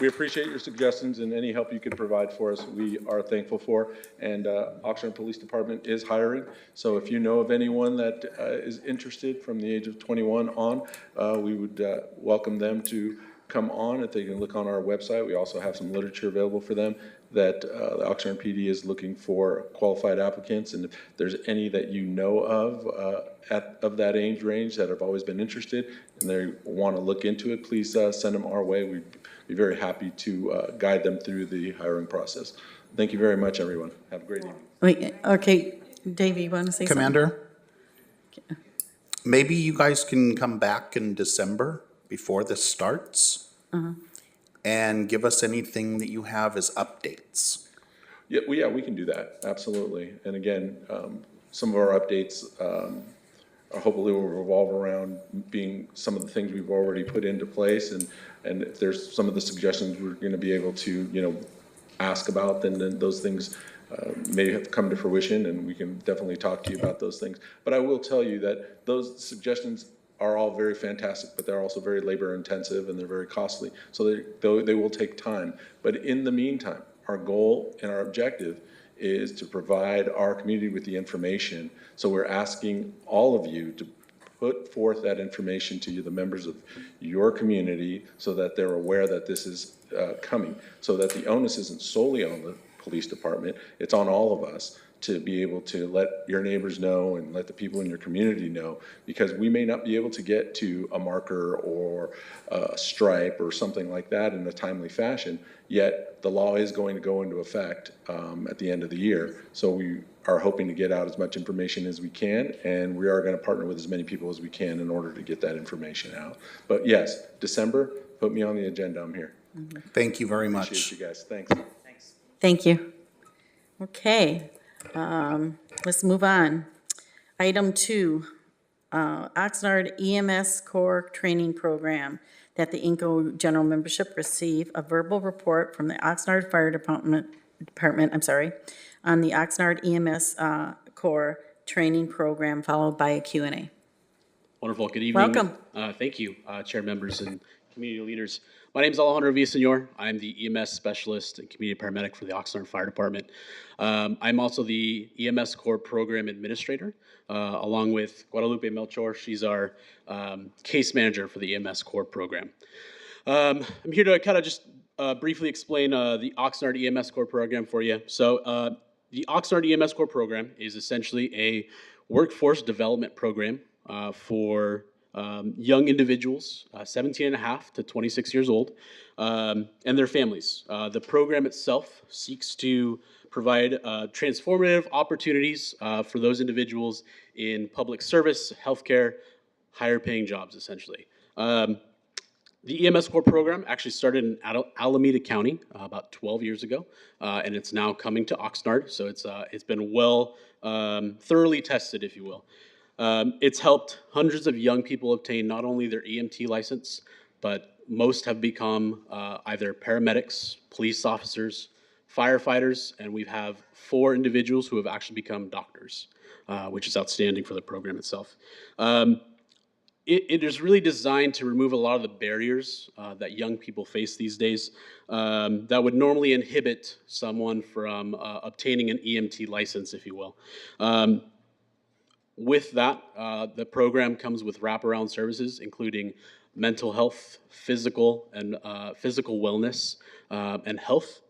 we appreciate your suggestions and any help you can provide for us. We are thankful for. And Oxnard Police Department is hiring. So if you know of anyone that is interested from the age of 21 on, we would welcome them to come on. If they can look on our website, we also have some literature available for them that the Oxnard PD is looking for qualified applicants. And if there's any that you know of that age range that have always been interested and they want to look into it, please send them our way. We'd be very happy to guide them through the hiring process. Thank you very much, everyone. Have a great evening. Wait, okay, Davey, you want to say Commander, maybe you guys can come back in December before this starts and give us anything that you have as updates. Yeah, we can do that, absolutely. And again, some of our updates hopefully will revolve around being some of the things we've already put into place, and if there's some of the suggestions we're going to be able to ask about, then those things may have come to fruition, and we can definitely talk to you about those things. But I will tell you that those suggestions are all very fantastic, but they're also very labor intensive and they're very costly. So they will take time. But in the meantime, our goal and our objective is to provide our community with the information. So we're asking all of you to put forth that information to you, the members of your community, so that they're aware that this is coming, so that the onus isn't solely on the police department, it's on all of us to be able to let your neighbors know and let the people in your community know, because we may not be able to get to a marker or a stripe or something like that in a timely fashion, yet the law is going to go into effect at the end of the year. So we are hoping to get out as much information as we can, and we are going to partner with as many people as we can in order to get that information out. But yes, December, put me on the agenda, I'm here. Thank you very much. Appreciate you guys, thanks. Thank you. Okay, let's move on. Item 2, Oxnard EMS Core Training Program, that the INCO general membership receive a verbal report from the Oxnard Fire Department, on the Oxnard EMS Core Training Program, followed by a Q&A. Wonderful. Good evening. Welcome. Thank you, chair members and community leaders. My name is Alejandro Villasenor. I'm the EMS specialist and community paramedic for the Oxnard Fire Department. I'm also the EMS Core Program Administrator, along with Guadalupe Melchor. She's our case manager for the EMS Core Program. I'm here to kind of just briefly explain the Oxnard EMS Core Program for you. So the Oxnard EMS Core Program is essentially a workforce development program for young individuals, 17 and a half to 26 years old, and their families. The program itself seeks to provide transformative opportunities for those individuals in public service, healthcare, higher paying jobs, essentially. The EMS Core Program actually started in Alameda County about 12 years ago, and it's now coming to Oxnard, so it's been well, thoroughly tested, if you will. It's helped hundreds of young people obtain not only their EMT license, but most have become either paramedics, police officers, firefighters, and we have 4 individuals who have actually become doctors, which is outstanding for the program itself. It is really designed to remove a lot of the barriers that young people face these days that would normally inhibit someone from obtaining an EMT license, if you will. With that, the program comes with wraparound services, including mental health, physical wellness, and health.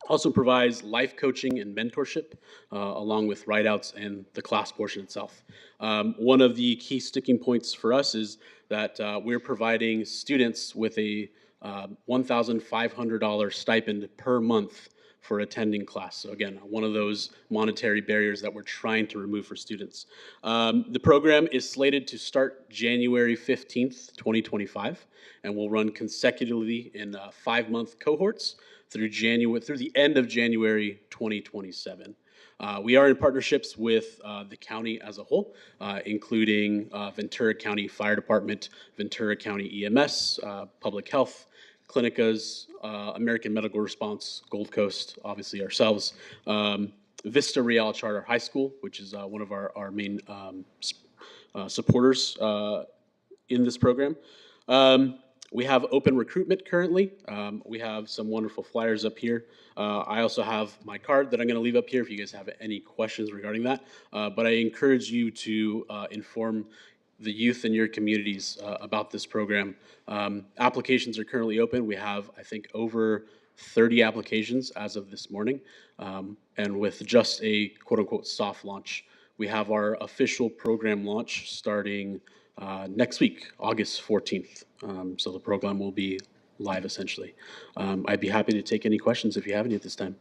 Also provides life coaching and mentorship, along with write-outs and the class portion itself. One of the key sticking points for us is that we're providing students with a $1,500 stipend per month for attending class. So again, one of those monetary barriers that we're trying to remove for students. The program is slated to start January 15th, 2025, and will run consecutively in 5-month cohorts through the end of January 2027. We are in partnerships with the county as a whole, including Ventura County Fire Department, Ventura County EMS, Public Health, Clinicas, American Medical Response, Gold Coast, obviously ourselves, Vista Real Charter High School, which is one of our main supporters in this program. We have open recruitment currently. We have some wonderful flyers up here. I also have my card that I'm going to leave up here if you guys have any questions regarding that. But I encourage you to inform the youth in your communities about this program. Applications are currently open. We have, I think, over 30 applications as of this morning. And with just a quote-unquote soft launch, we have our official program launch starting next week, August 14th. So the program will be live essentially. I'd be happy to take any questions if you have any at this time.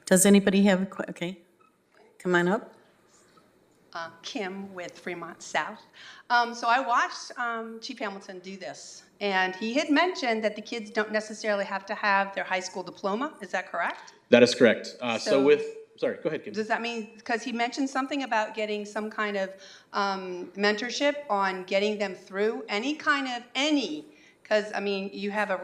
Does anybody have a okay, come on up. Kim with Fremont South. So I watched Chief Hamilton do this, and he had mentioned that the kids don't necessarily have to have their high school diploma. Is that correct? That is correct. Sorry, go ahead, Kim. Does that mean, because he mentioned something about getting some kind of mentorship on getting them through because I mean, you have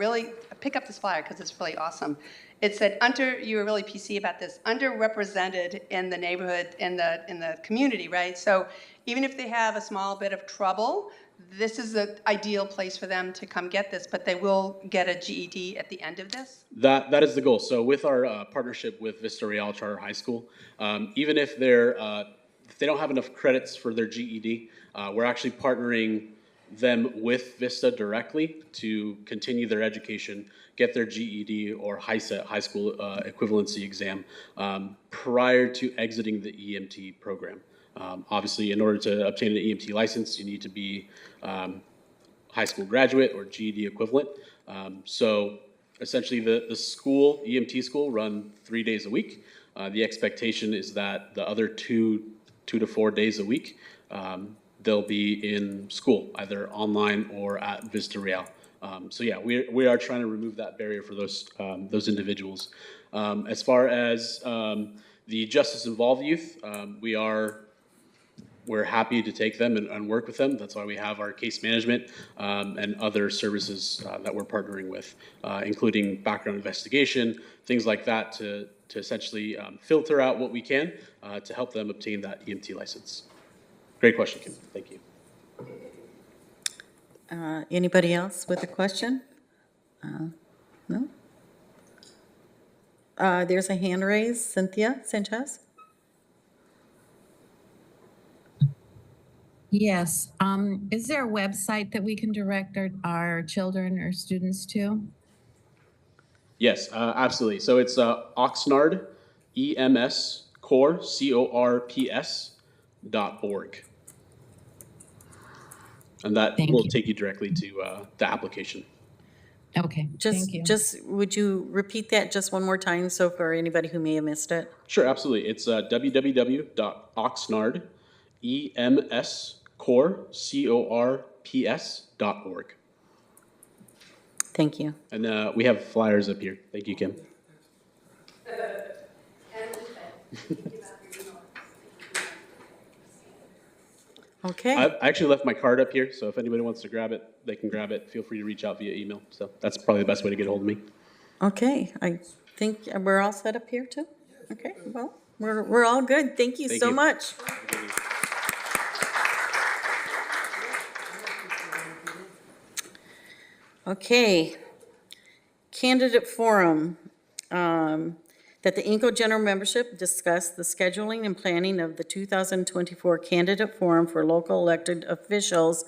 pick up this flyer because it's really awesome. It said, you were really PC about this, underrepresented in the neighborhood, in the community, right? So even if they have a small bit of trouble, this is the ideal place for them to come get this, but they will get a GED at the end of this? That is the goal. So with our partnership with Vista Real Charter High School, even if they're if they don't have enough credits for their GED, we're actually partnering them with Vista directly to continue their education, get their GED or high school equivalency exam prior to exiting the EMT program. Obviously, in order to obtain an EMT license, you need to be high school graduate or GED equivalent. So essentially the school, EMT school, run 3 days a week. The expectation is that the other two to 4 days a week, they'll be in school, either online or at Vista Real. So yeah, we are trying to remove that barrier for those individuals. As far as the justice involved youth, we're happy to take them and work with them. That's why we have our case management and other services that we're partnering with, including background investigation, things like that to essentially filter out what we can to help them obtain that EMT license. Great question, Kim. Thank you. Anybody else with a question? No? There's a hand raised. Cynthia Sanchez? Yes. Is there a website that we can direct our children or students to? Yes, absolutely. So it's Oxnard, EMS Corps, CORPS.org. And that will take you directly to the application. Okay, thank you. Just, would you repeat that just one more time so for anybody who may have missed it? Sure, absolutely. It's www.oxnard.org. Thank you. And we have flyers up here. Thank you, Kim. Okay. I actually left my card up here, so if anybody wants to grab it, they can grab it. Feel free to reach out via email. So that's probably the best way to get a hold of me. Okay, I think we're all set up here too? Okay, well, we're all good. Thank you so much. Okay, candidate forum. That the INCO general membership discuss the scheduling and planning of the 2024 candidate forum for local elected officials.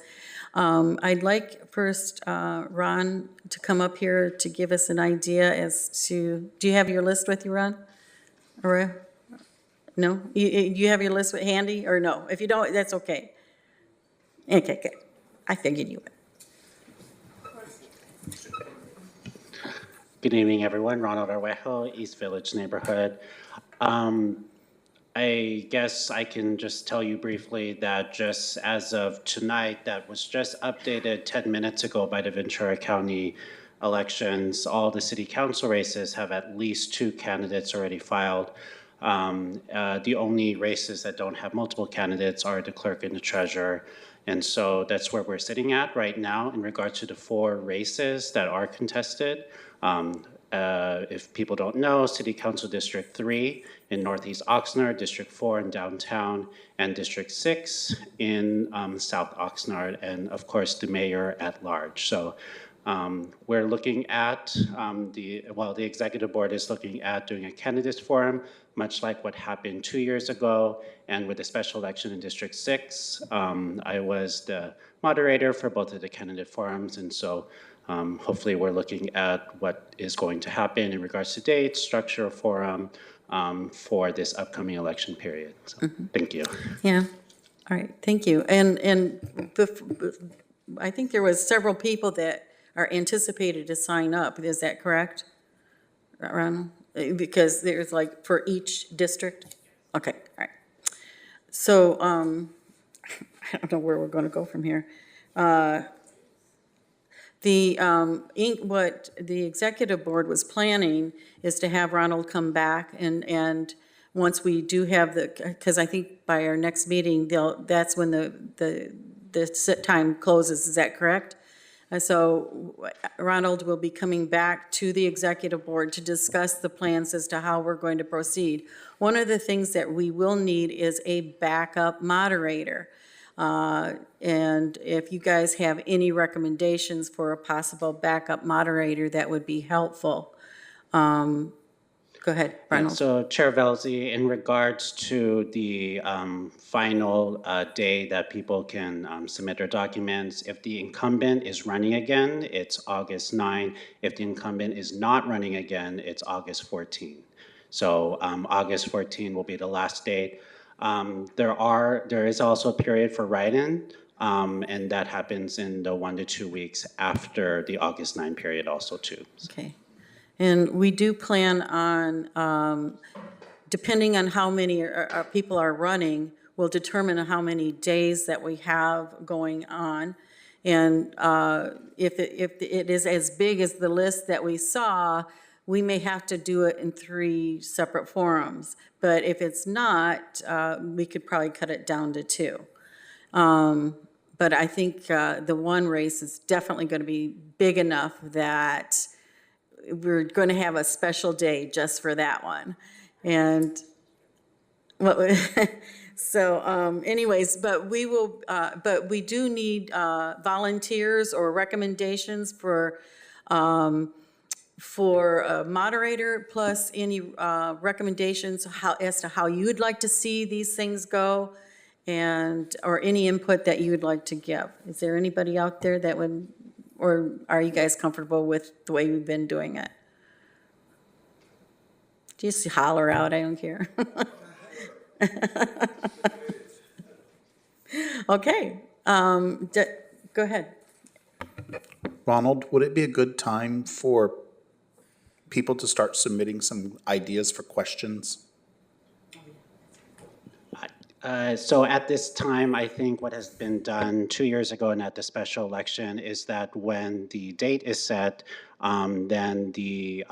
I'd like first Ron to come up here to give us an idea as to, do you have your list with you, Ron? Or, no? You have your list handy or no? If you don't, that's okay. Okay, good. I figured you would. Good evening, everyone. Ronald Arwejo, East Village neighborhood. I guess I can just tell you briefly that just as of tonight, that was just updated 10 minutes ago by the Ventura County elections. All the city council races have at least 2 candidates already filed. The only races that don't have multiple candidates are the clerk and the treasurer. And so that's where we're sitting at right now in regards to the 4 races that are contested. If people don't know, City Council District 3 in Northeast Oxnard, District 4 in downtown, and District 6 in South Oxnard, and of course the mayor at large. So we're looking at, the executive board is looking at doing a candidates forum, much like what happened 2 years ago, and with the special election in District 6, I was the moderator for both of the candidate forums, and so hopefully we're looking at what is going to happen in regards to dates, structure of forum for this upcoming election period. So, thank you. Yeah, all right, thank you. And I think there was several people that are anticipated to sign up. Is that correct, Ronald? Because there's like for each district? Okay, all right. So I don't know where we're going to go from here. What the executive board was planning is to have Ronald come back and once we do have because I think by our next meeting, that's when the sit time closes, is that correct? So Ronald will be coming back to the executive board to discuss the plans as to how we're going to proceed. One of the things that we will need is a backup moderator. And if you guys have any recommendations for a possible backup moderator, that would be helpful. Go ahead, Yeah, Ronald. so Chair Velzi, in regards to the final day that people can submit their documents, if the incumbent is running again, it's August 9. If the incumbent is not running again, it's August 14. So August 14 will be the last date. There is also a period for write-in, and that happens in the 1 to 2 weeks after the August 9 period also too. Okay. And we do plan on, depending on how many people are running, will determine how many days that we have going on. And if it is as big as the list that we saw, we may have to do it in 3 separate forums. But if it's not, we could probably cut it down to 2. But I think the one race is definitely going to be big enough that we're going to have a special day just for that one. And so anyways, but we do need volunteers or recommendations for a moderator, plus any recommendations as to how you'd like to see these things go, and or any input that you would like to give. Is there anybody out there that would, or are you guys comfortable with the way we've been doing it? Just holler out, I don't care. Okay, go ahead. Ronald, would it be a good time for people to start submitting some ideas for questions? So at this time, I think what has been done 2 years ago and at the special election is that when the date is set, then the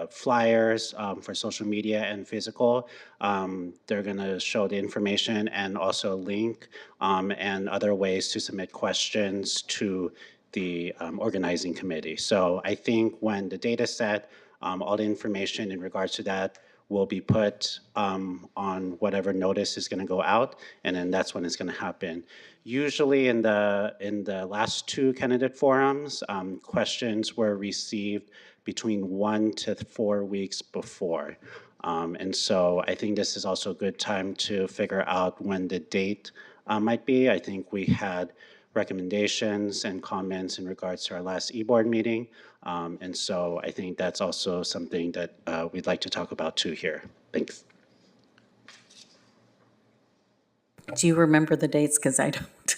flyers for social media and physical, they're going to show the information and also link and other ways to submit questions to the organizing committee. So I think when the date is set, all the information in regards to that will be put on whatever notice is going to go out, and then that's when it's going to happen. Usually in the last 2 candidate forums, questions were received between 1 to 4 weeks before. And so I think this is also a good time to figure out when the date might be. I think we had recommendations and comments in regards to our last e-board meeting. And so I think that's also something that we'd like to talk about too here. Thanks. Do you remember the dates? Because I don't.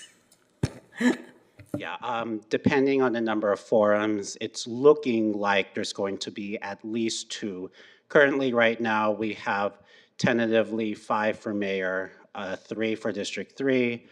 Yeah, depending on the number of forums, it's looking like there's going to be at least 2. Currently, right now, we have tentatively 5 for mayor, 3 for District 3,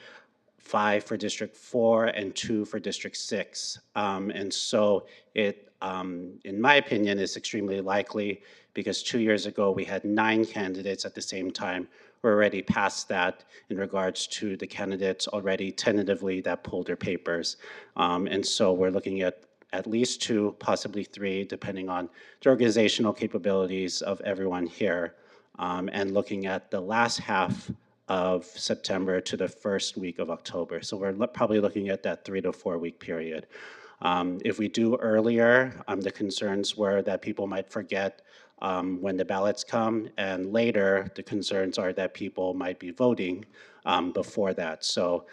5 for District 4, and 2 for District 6. And so it, in my opinion, is extremely likely because 2 years ago we had 9 candidates at the same time. We're already past that in regards to the candidates already tentatively that pulled their papers. And so we're looking at least 2, possibly 3, depending on the organizational capabilities of everyone here, and looking at the last half of September to the first week of October. So we're probably looking at that 3 to 4 week period. If we do earlier, the concerns were that people might forget when the ballots come, and later the concerns are that people might be voting before that. So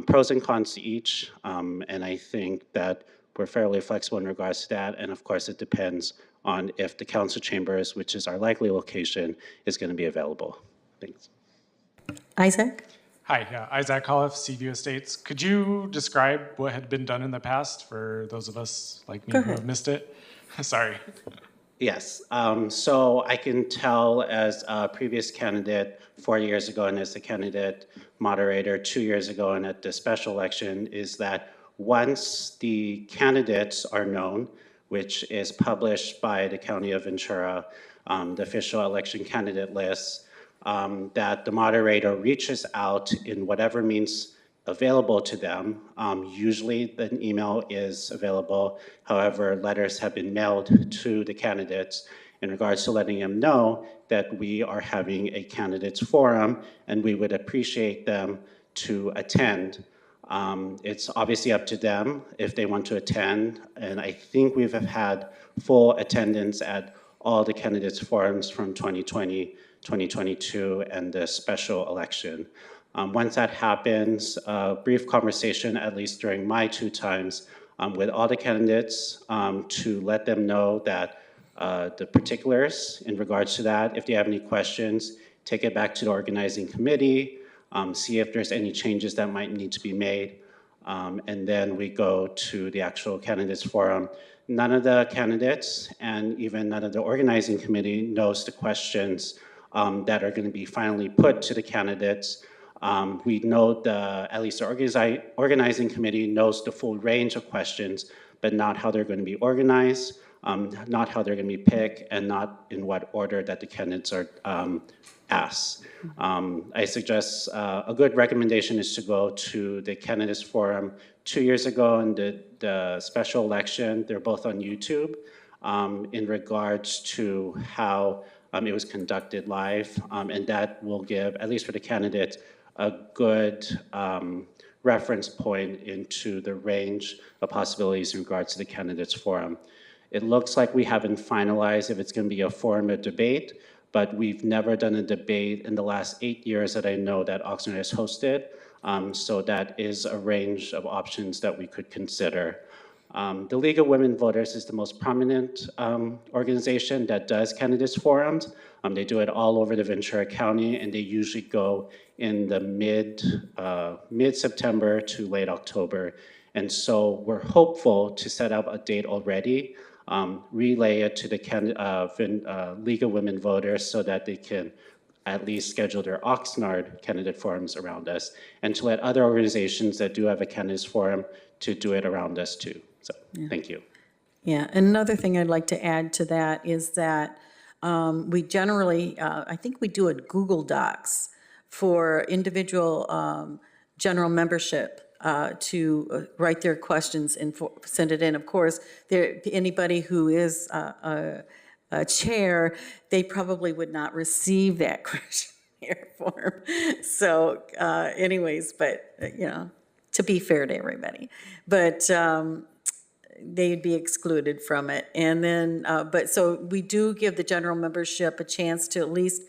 pros and cons to each, and I think that we're fairly flexible in regards to that, and of course it depends on if the council chambers, which is our likely location, is going to be available. Thanks. Isaac? Hi, Isaac Holliff, Seaview Estates. Could you describe what had been done in the past for those of us like me who have missed it? Sorry. Yes, so I can tell as a previous candidate 4 years ago and as a candidate moderator 2 years ago and at the special election is that once the candidates are known, which is published by the County of Ventura, the official election candidate list, that the moderator reaches out in whatever means available to them. Usually an email is available. However, letters have been mailed to the candidates in regards to letting them know that we are having a candidates forum and we would appreciate them to attend. It's obviously up to them if they want to attend, and I think we've had full attendance at all the candidates' forums from 2020, 2022, and the special election. Once that happens, a brief conversation, at least during my 2 times, with all the candidates to let them know that the particulars in regards to that, if they have any questions, take it back to the organizing committee, see if there's any changes that might need to be made, and then we go to the actual candidates forum. None of the candidates and even none of the organizing committee knows the questions that are going to be finally put to the candidates. We know at least the organizing committee knows the full range of questions, but not how they're going to be organized, not how they're going to be picked, and not in what order that the candidates are asked. I suggest a good recommendation is to go to the candidates forum 2 years ago and the special election. They're both on YouTube in regards to how it was conducted live, and that will give, at least for the candidates, a good reference point into the range of possibilities in regards to the candidates forum. It looks like we haven't finalized if it's going to be a forum or debate, but we've never done a debate in the last 8 years that I know that Oxnard has hosted. So that is a range of options that we could consider. The League of Women Voters is the most prominent organization that does candidates forums. They do it all over the Ventura County, and they usually go in the mid-September to late October. And so we're hopeful to set up a date already, relay it to the League of Women Voters so that they can at least schedule their Oxnard candidate forums around us, and to let other organizations that do have a candidates forum to do it around us too. So thank you. Yeah, another thing I'd like to add to that is that we generally, I think we do a Google Docs for individual general membership to write their questions and send it in. Of course, anybody who is a chair, they probably would not receive that questionnaire form. So anyways, but, you know, to be fair to everybody. But they'd be excluded from it. And then, but so we do give the general membership a chance to at least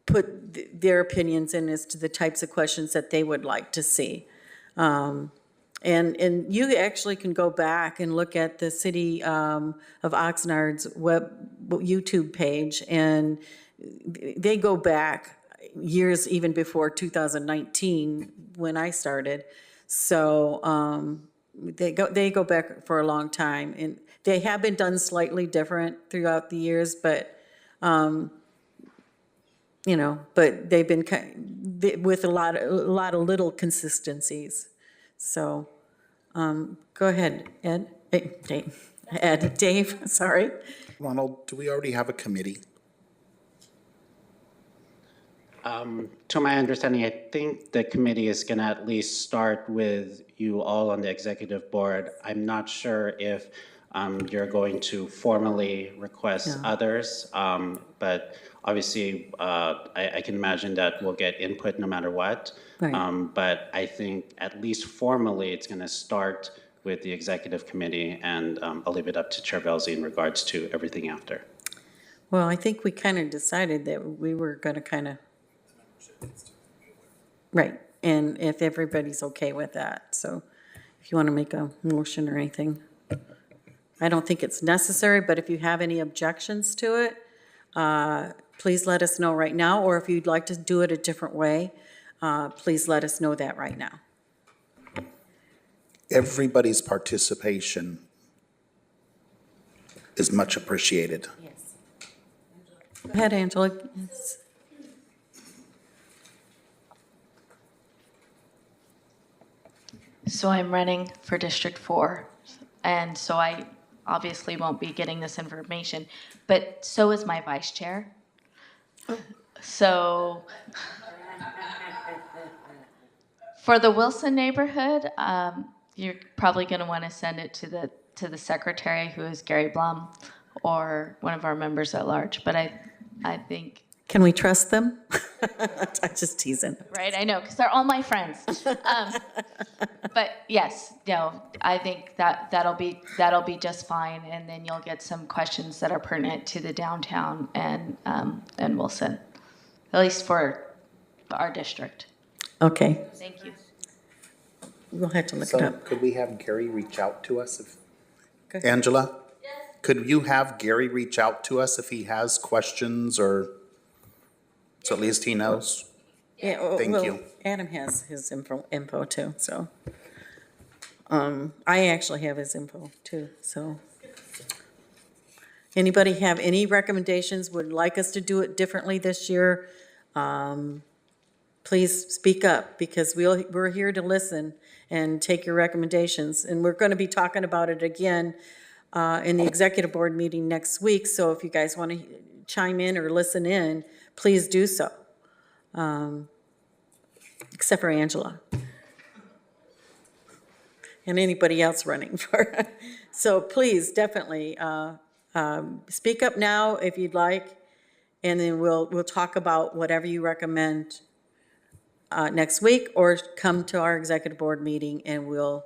put their opinions in as to the types of questions that they would like to see. And you actually can go back and look at the City of Oxnard's YouTube page, and they go back years even before 2019 when I started. So they go back for a long time, and they have been done slightly different throughout the years, but you know, but they've been with a lot of little consistencies. So, go ahead, Ed. Dave, sorry. Ronald, do we already have a committee? To my understanding, I think the committee is going to at least start with you all on the executive board. I'm not sure if you're going to formally request others, but obviously I can imagine that we'll get input no matter what. Right. But I think at least formally it's going to start with the executive committee, and I'll leave it up to Chair Belzy in regards to everything after. Well, I think we kind of decided that we were going to kind of, right, and if everybody's okay with that. So if you want to make a motion or anything. I don't think it's necessary, but if you have any objections to it, please let us know right now, or if you'd like to do it a different way, please let us know that right now. Everybody's participation is much appreciated. Yes. Go ahead, Angela. Yes. So I'm running for District 4, and so I obviously won't be getting this information, but so is my vice chair. So for the Wilson neighborhood, you're probably going to want to send it to the secretary, who is Gary Blum, or one of our members at large. But I think Can we trust them? I'm just teasing. Right, I know, because they're all my friends. But yes, no, I think that'll be just fine, and then you'll get some questions that are pertinent to the downtown and Wilson, at least for our district. Okay, Thank you. we'll have to look it So up. could we have Gary reach out to us if? Go ahead. Angela? Could you have Gary reach out to us if he has questions or, so at least he knows? Yeah, Thank well, you. Adam has his info too, so. I actually have his info too, so. Anybody have any recommendations, would like us to do it differently this year? Please speak up, because we're here to listen and take your recommendations. And we're going to be talking about it again in the executive board meeting next week, so if you guys want to chime in or listen in, please do so. Except for Angela. And anybody else running for. So please, definitely, speak up now if you'd like, and then we'll talk about whatever you recommend next week, or come to our executive board meeting and we'll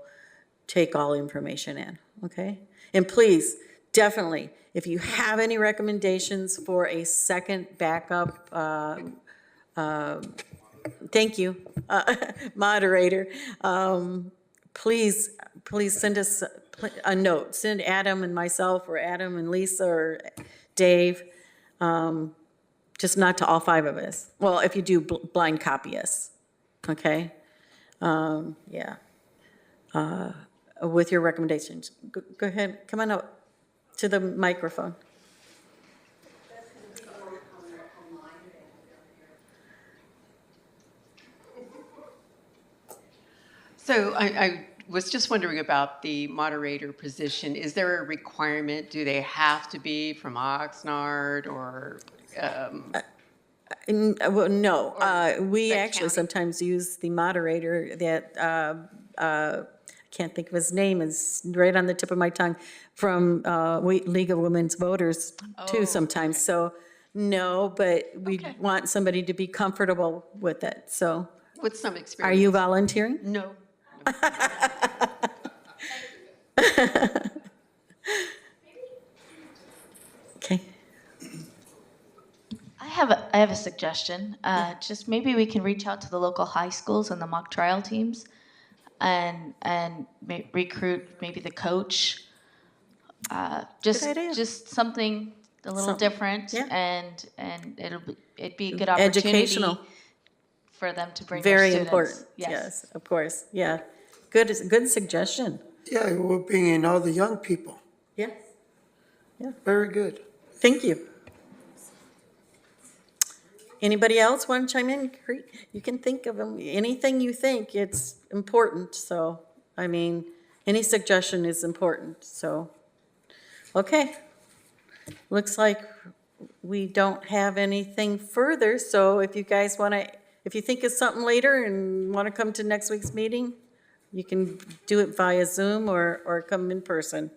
take all information in, okay? And please, definitely, if you have any recommendations for a second backup, thank you, moderator, please send us a note. Send Adam and myself, or Adam and Lisa, or Dave, just not to all five of us. Well, if you do, blind copy us, okay? Yeah. With your recommendations. Go ahead, come on up to the microphone. So I was just wondering about the moderator position. Is there a requirement? Do they have to be from Oxnard or? Well, no, we the actually county? sometimes use the moderator that, I can't think of his name, is right on the tip of my tongue, from League of Women's Voters too sometimes. So, no, but we want somebody to be comfortable with it, so. With some experience. Are you volunteering? No. Okay. I have a suggestion. Just maybe we can reach out to the local high schools and the mock trial teams, and recruit maybe the coach. Just something a little different, and it'd be a good opportunity Educational. for them to bring their Very students. important, yes, of course, yeah. Good suggestion. Yeah, we're bringing all the young people. Yeah. Yeah. Very good. Thank you. Anybody else want to chime in? You can think of anything you think, it's important, so, I mean, any suggestion is important, so. Okay. Looks like we don't have anything further, so if you guys want to, if you think of something later and want to come to next week's meeting, you can do it via Zoom or come in person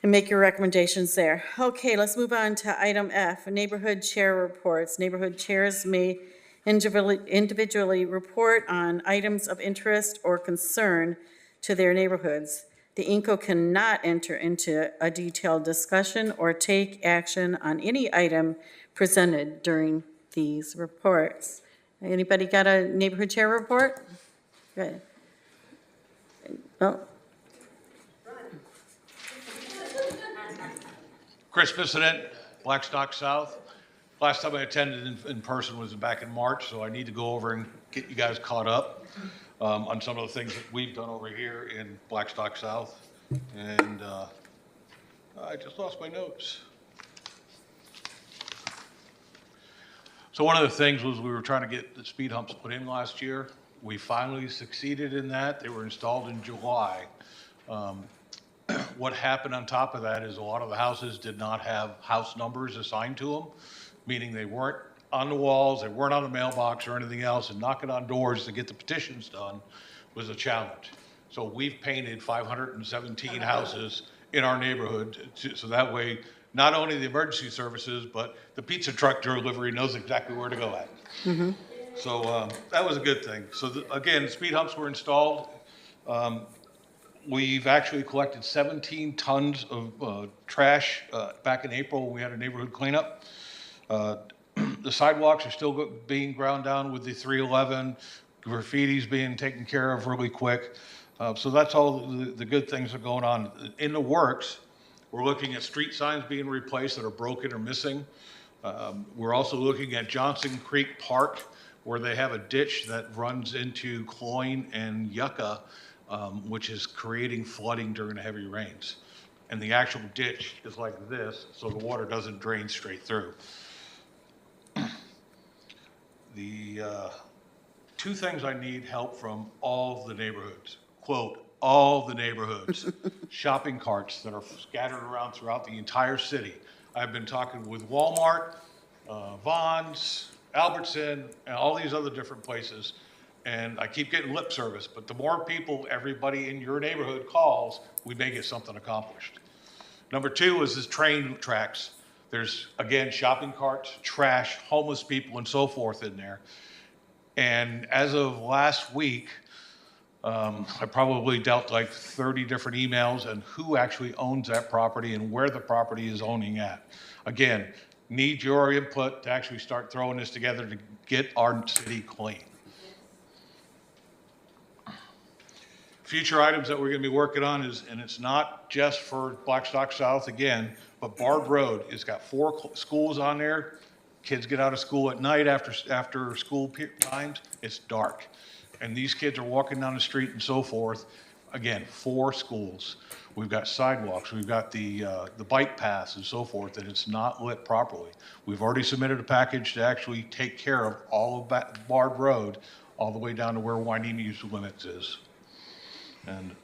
and make your recommendations there. Okay, let's move on to item F, neighborhood chair reports. Neighborhood chairs may individually report on items of interest or concern to their neighborhoods. The INCO cannot enter into a detailed discussion or take action on any item presented during these reports. Anybody got a neighborhood chair report? Good. Oh. Chris Bissonette, Blackstock South. Last time I attended in person was back in March, so I need to go over and get you guys caught up on some of the things that we've done over here in Blackstock South. And I just lost my notes. So one of the things was we were trying to get the speed humps put in last year. We finally succeeded in that. They were installed in July. What happened on top of that is a lot of the houses did not have house numbers assigned to them, meaning they weren't on the walls, they weren't on the mailbox or anything else, and knocking on doors to get the petitions done was a challenge. So we've painted 517 houses in our neighborhood, so that way not only the emergency services, but the pizza truck delivery knows exactly where to go at. So that was a good thing. So again, the speed humps were installed. We've actually collected 17 tons of trash back in April when we had a neighborhood cleanup. The sidewalks are still being ground down with the 311, graffiti's being taken care of really quick. So that's all the good things that are going on. In the works, we're looking at street signs being replaced that are broken or missing. We're also looking at Johnson Creek Park, where they have a ditch that runs into Cloyne and Yucca, which is creating flooding during the heavy rains. And the actual ditch is like this, so the water doesn't drain straight through. The two things I need help from all the neighborhoods, quote, all the neighborhoods, shopping carts that are scattered around throughout the entire city. I've been talking with Walmart, Vons, Albertson, and all these other different places, and I keep getting lip service, but the more people, everybody in your neighborhood calls, we may get something accomplished. Number two is this train tracks. There's, again, shopping carts, trash, homeless people, and so forth in there. And as of last week, I probably dealt like 30 different emails and who actually owns that property and where the property is owning at. Again, need your input to actually start throwing this together to get our city clean. Future items that we're going to be working on is, and it's not just for Blackstock South again, but Bard Road. It's got 4 schools on there. Kids get out of school at night after school times. It's dark. And these kids are walking down the street and so forth. Again, 4 schools. We've got sidewalks. We've got the bike paths and so forth, and it's not lit properly. We've already submitted a package to actually take care of all of Bard Road all the way down to where Wainemi's limits is. And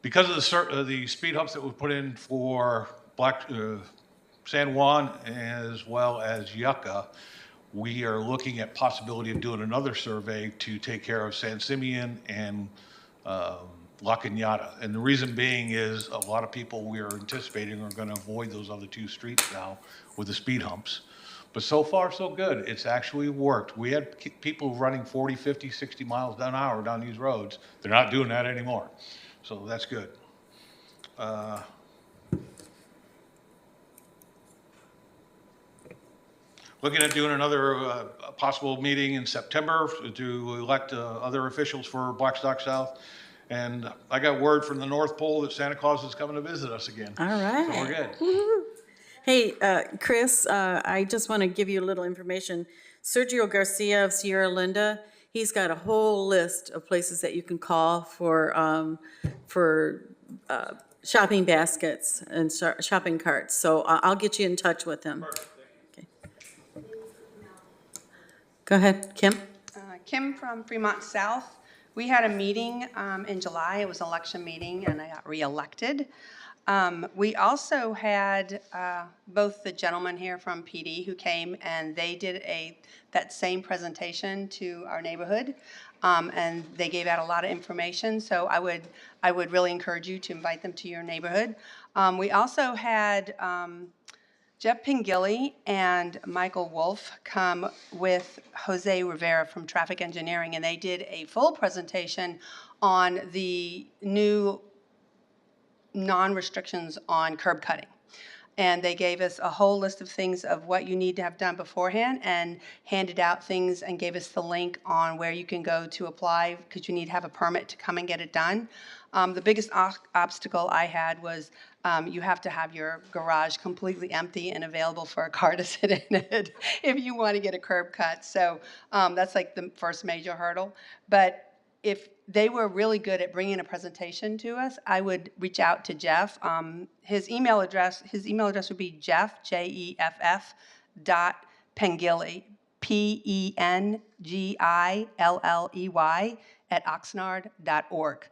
because of the speed humps that we put in for San Juan as well as Yucca, we are looking at possibility of doing another survey to take care of San Simeon and La Cañada. And the reason being is a lot of people we are anticipating are going to avoid those other 2 streets now with the speed humps. But so far, so good. It's actually worked. We had people running 40, 50, 60 miles an hour down these roads. They're not doing that anymore. So that's good. Looking at doing another possible meeting in September to elect other officials for Blackstock South. And I got word from the North Pole that Santa Claus is coming to visit us again. All right. So we're good. Woo-hoo. Hey, Chris, I just want to give you a little information. Sergio Garcia of Sierra Linda, he's got a whole list of places that you can call for shopping baskets and shopping carts. So I'll get you in touch with him. Okay. Go ahead, Kim. Kim from Fremont South. We had a meeting in July. It was an election meeting, and I got reelected. We also had both the gentlemen here from PD who came, and they did that same presentation to our neighborhood, and they gave out a lot of information. So I would really encourage you to invite them to your neighborhood. We also had Jeff Pingilly and Michael Wolf come with Jose Rivera from Traffic Engineering, and they did a full presentation on the new non-restrictions on curb cutting. And they gave us a whole list of things of what you need to have done beforehand and handed out things and gave us the link on where you can go to apply because you need to have a permit to come and get it done. The biggest obstacle I had was you have to have your garage completely empty and available for a car to sit in it if you want to get a curb cut. So that's like the first major hurdle. But if they were really good at bringing a presentation to us, I would reach out to Jeff. His email address would be Jeff, Jeff, Pengilly, Pengilley @oxnard.org.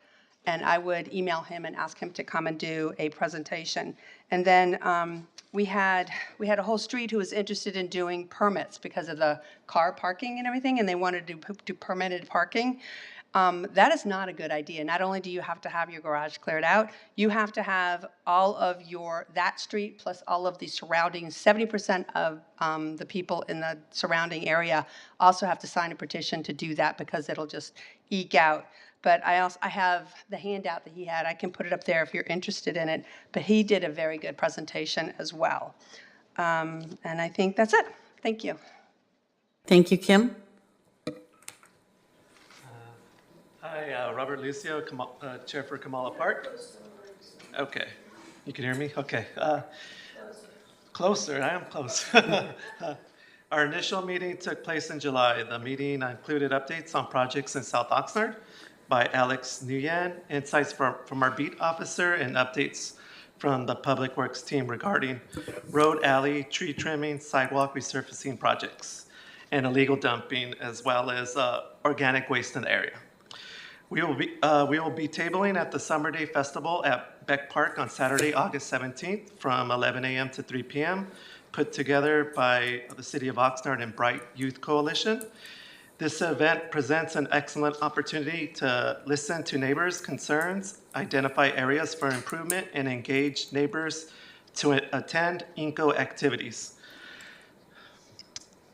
And I would email him and ask him to come and do a presentation. And then we had a whole street who was interested in doing permits because of the car parking and everything, and they wanted to do permitted parking. That is not a good idea. Not only do you have to have your garage cleared out, you have to have all of that street plus all of the surrounding, 70% of the people in the surrounding area also have to sign a petition to do that because it'll just eke out. But I have the handout that he had. I can put it up there if you're interested in it. But he did a very good presentation as well. And I think that's it. Thank you. Thank you, Kim. Hi, Robert Lucio, Chair for Kamala Park. Okay, you can hear me? Okay. Closer, I am close. Our initial meeting took place in July. The meeting included updates on projects in South Oxnard by Alex Nguyen, insights from our beat officer, and updates from the Public Works team regarding road, alley, tree trimming, sidewalk resurfacing projects, and illegal dumping, as well as organic waste in the area. We will be tabling at the Summer Day Festival at Beck Park on Saturday, August 17th from 11 a.m. to 3 p.m., put together by the City of Oxnard and Bright Youth Coalition. This event presents an excellent opportunity to listen to neighbors' concerns, identify areas for improvement, and engage neighbors to attend INCO activities.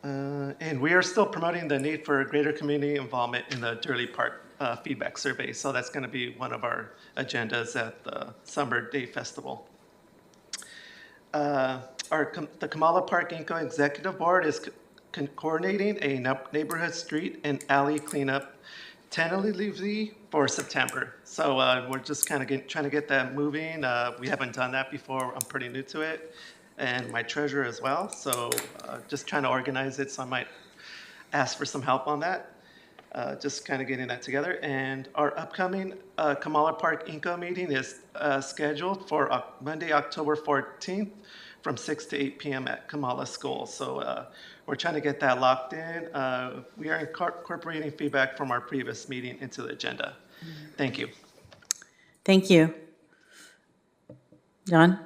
And we are still promoting the need for greater community involvement in the Durley Park feedback survey. So that's going to be one of our agendas at the Summer Day Festival. The Kamala Park INCO Executive Board is coordinating a neighborhood street and alley cleanup tentatively for September. So we're just kind of trying to get that moving. We haven't done that before. I'm pretty new to it, and my treasurer as well. So just trying to organize it. So I might ask for some help on that. Just kind of getting that together. And our upcoming Kamala Park INCO meeting is scheduled for Monday, October 14th from 6 to 8 p.m. at Kamala School. So we're trying to get that locked in. We are incorporating feedback from our previous meeting into the agenda. Thank you. Thank you. John?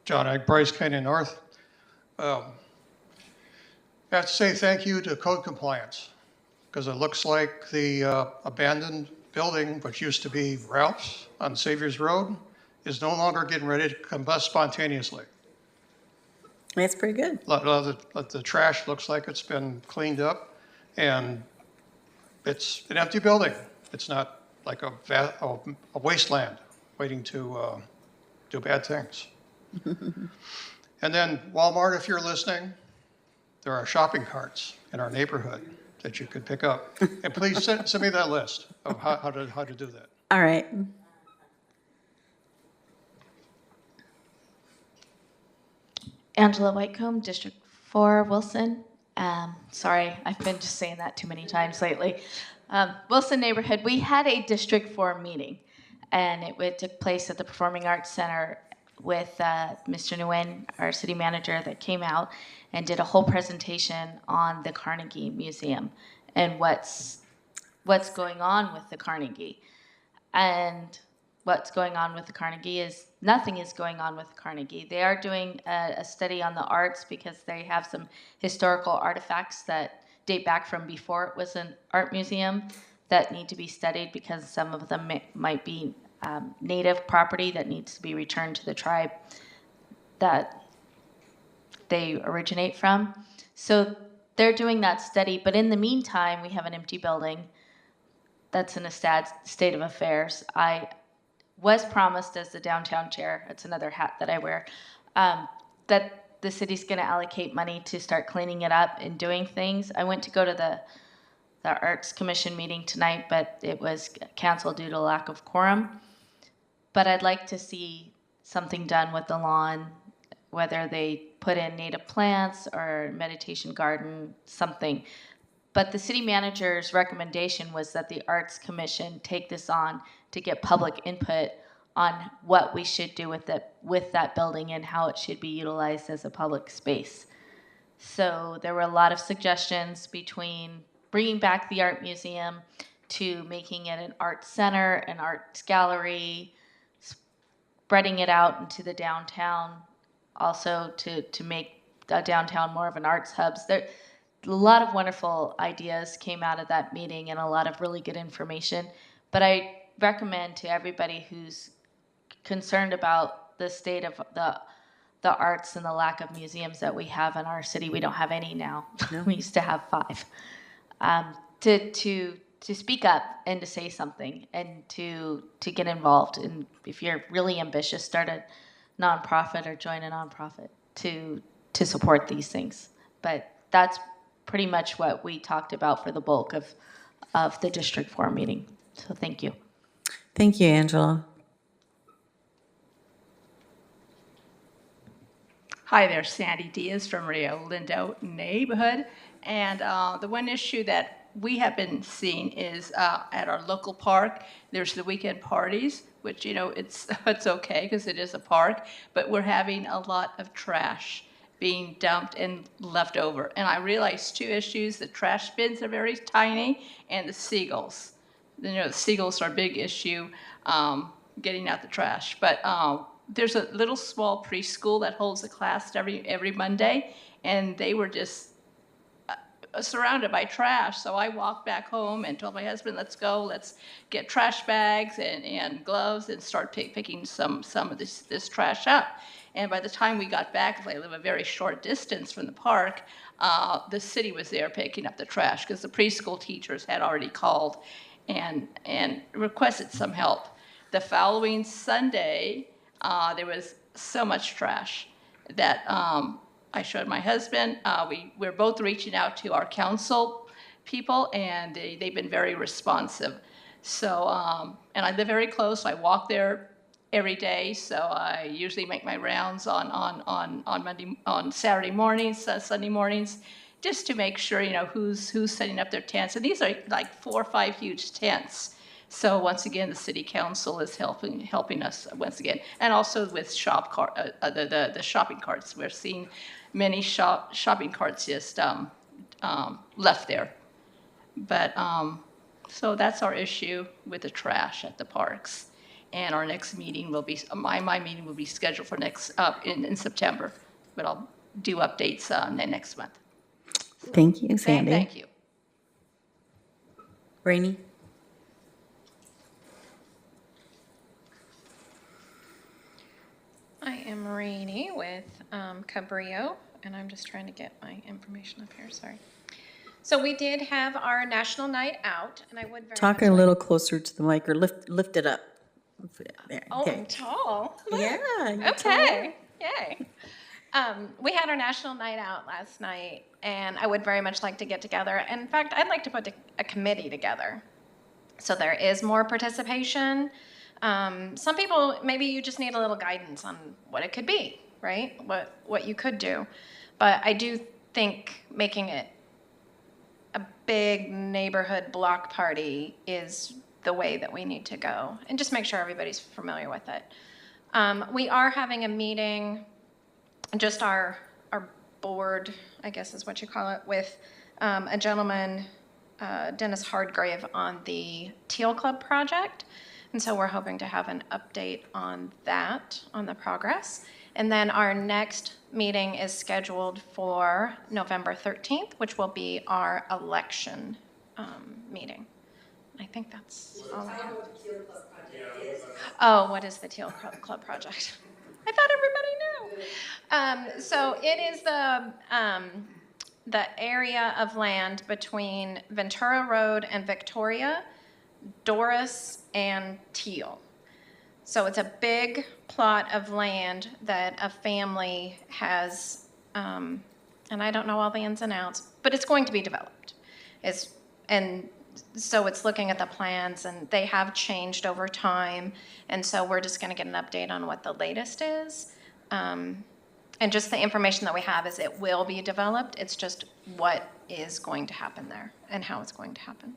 John Ike, Bryce Canyon North. I have to say thank you to code compliance, because it looks like the abandoned building, which used to be Ralph's on Saviors Road, is no longer getting ready to combust spontaneously. That's pretty good. The trash looks like it's been cleaned up, and it's an empty building. It's not like a wasteland waiting to do bad things. And then Walmart, if you're listening, there are shopping carts in our neighborhood that you could pick up. And please send me that list of how to do that. All right. Angela Whitecomb, District 4, Wilson. Sorry, I've been just saying that too many times lately. Wilson neighborhood, we had a District 4 meeting, and it took place at the Performing Arts Center with Mr. Nguyen, our city manager, that came out and did a whole presentation on the Carnegie Museum and what's going on with the Carnegie. And what's going on with the Carnegie is nothing is going on with the Carnegie. They are doing a study on the arts because they have some historical artifacts that date back from before it was an art museum that need to be studied because some of them might be native property that needs to be returned to the tribe that they originate from. So they're doing that study, but in the meantime, we have an empty building that's in a sad state of affairs. I was promised as the downtown chair, it's another hat that I wear, that the city's gonna allocate money to start cleaning it up and doing things. I went to go to the Arts Commission meeting tonight, but it was canceled due to lack of quorum. But I'd like to see something done with the lawn, whether they put in native plants or meditation garden, something. But the city manager's recommendation was that the Arts Commission take this on to get public input on what we should do with that building and how it should be utilized as a public space. So there were a lot of suggestions between bringing back the art museum to making it an art center, an arts gallery, spreading it out into the downtown, also to make downtown more of an arts hub. a lot of wonderful ideas came out of that meeting and a lot of really good information. But I recommend to everybody who's concerned about the state of the arts and the lack of museums that we have in our city. We don't have any now. We used to have 5. To speak up and to say something and to get involved. And if you're really ambitious, start a nonprofit or join a nonprofit to support these things. But that's pretty much what we talked about for the bulk of the District 4 meeting. So thank you. Thank you, Angela. Hi there, Sandy Diaz from Rio Lindo neighborhood. And the one issue that we have been seeing is at our local park, there's the weekend parties, which, you know, it's okay because it is a park, but we're having a lot of trash being dumped and left over. And I realized 2 issues. The trash bins are very tiny and the seagulls. You know, the seagulls are a big issue getting out the trash. But there's a little small preschool that holds a class every Monday, and they were just surrounded by trash. So I walked back home and told my husband, let's go, let's get trash bags and gloves and start picking some of this trash up. And by the time we got back, because I live a very short distance from the park, the city was there picking up the trash because the preschool teachers had already called and requested some help. The following Sunday, there was so much trash that I showed my husband. We're both reaching out to our council people, and they've been very responsive. So, and I live very close. I walk there every day, so I usually make my rounds on Saturday mornings, Sunday mornings, just to make sure, you know, who's setting up their tents. And these are like 4 or 5 huge tents. So once again, the city council is helping us once again, and also with the shopping carts. We're seeing many shopping carts just left there. But so that's our issue with the trash at the parks. And our next meeting will be my meeting will be scheduled for in September, but I'll do updates next month. Thank you, Sandy. Thank you. Rainey? I am Rainey with Cabrillo, and I'm just trying to get my information up here, sorry. So we did have our National Night Out, and I would very Talk much a little closer to the mic or lift it up. There. Oh, Okay. I'm tall. Yeah. you're Okay. Yay. We had our National Night Out last night, and I would very much like to get together. In fact, I'd like to put a committee together. So there is more participation. Some people, maybe you just need a little guidance on what it could be, right? What you could do. But I do think making it a big neighborhood block party is the way that we need to go, and just make sure everybody's familiar with it. We are having a meeting, just our board, I guess is what you call it, with a gentleman, Dennis Hardgrave, on the Teal Club project. And so we're hoping to have an update on that, on the progress. And then our next meeting is scheduled for November 13th, which will be our election meeting. I think that's all I have. Oh, what is the Teal Club project? I thought everybody knew. So it is the area of land between Ventura Road and Victoria, Doris, and Teal. So it's a big plot of land that a family has, and I don't know all the ins and outs, but it's going to be developed. So it's looking at the plans, and they have changed over time, and so we're just going to get an update on what the latest is. And just the information that we have is it will be developed. It's just what is going to happen there and how it's going to happen.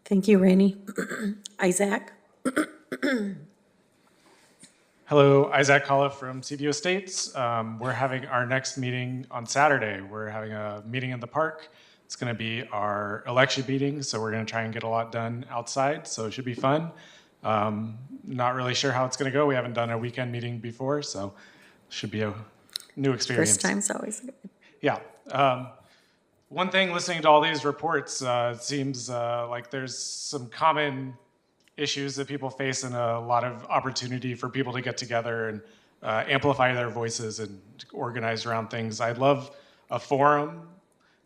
Thank you, Rainey. Isaac? Hello, Isaac Colliff from CVO Estates. We're having our next meeting on Saturday. We're having a meeting in the park. It's going to be our election meeting, so we're going to try and get a lot done outside, so it should be fun. Not really sure how it's going to go. We haven't done a weekend meeting before, so it should be a new experience. First time's always good. Yeah. One thing, listening to all these reports, it seems like there's some common issues that people face and a lot of opportunity for people to get together and amplify their voices and organize around things. I'd love a forum,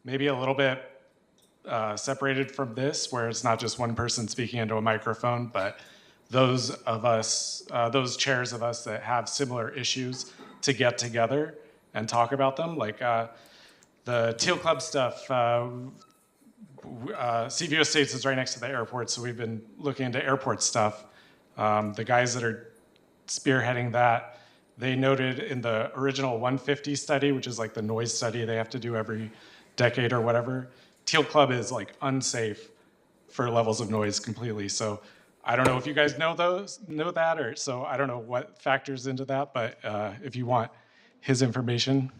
maybe a little bit separated from this, where it's not just one person speaking into a microphone, but those of us, those chairs of us that have similar issues to get together and talk about them. Like the Teal Club stuff, CVO Estates is right next to the airport, so we've been looking into airport stuff. The guys that are spearheading that, they noted in the original 150 study, which is like the noise study they have to do every decade or whatever, Teal Club is like unsafe for levels of noise completely. So I don't know if you guys know that, or so I don't know what factors into that, but if you want his information,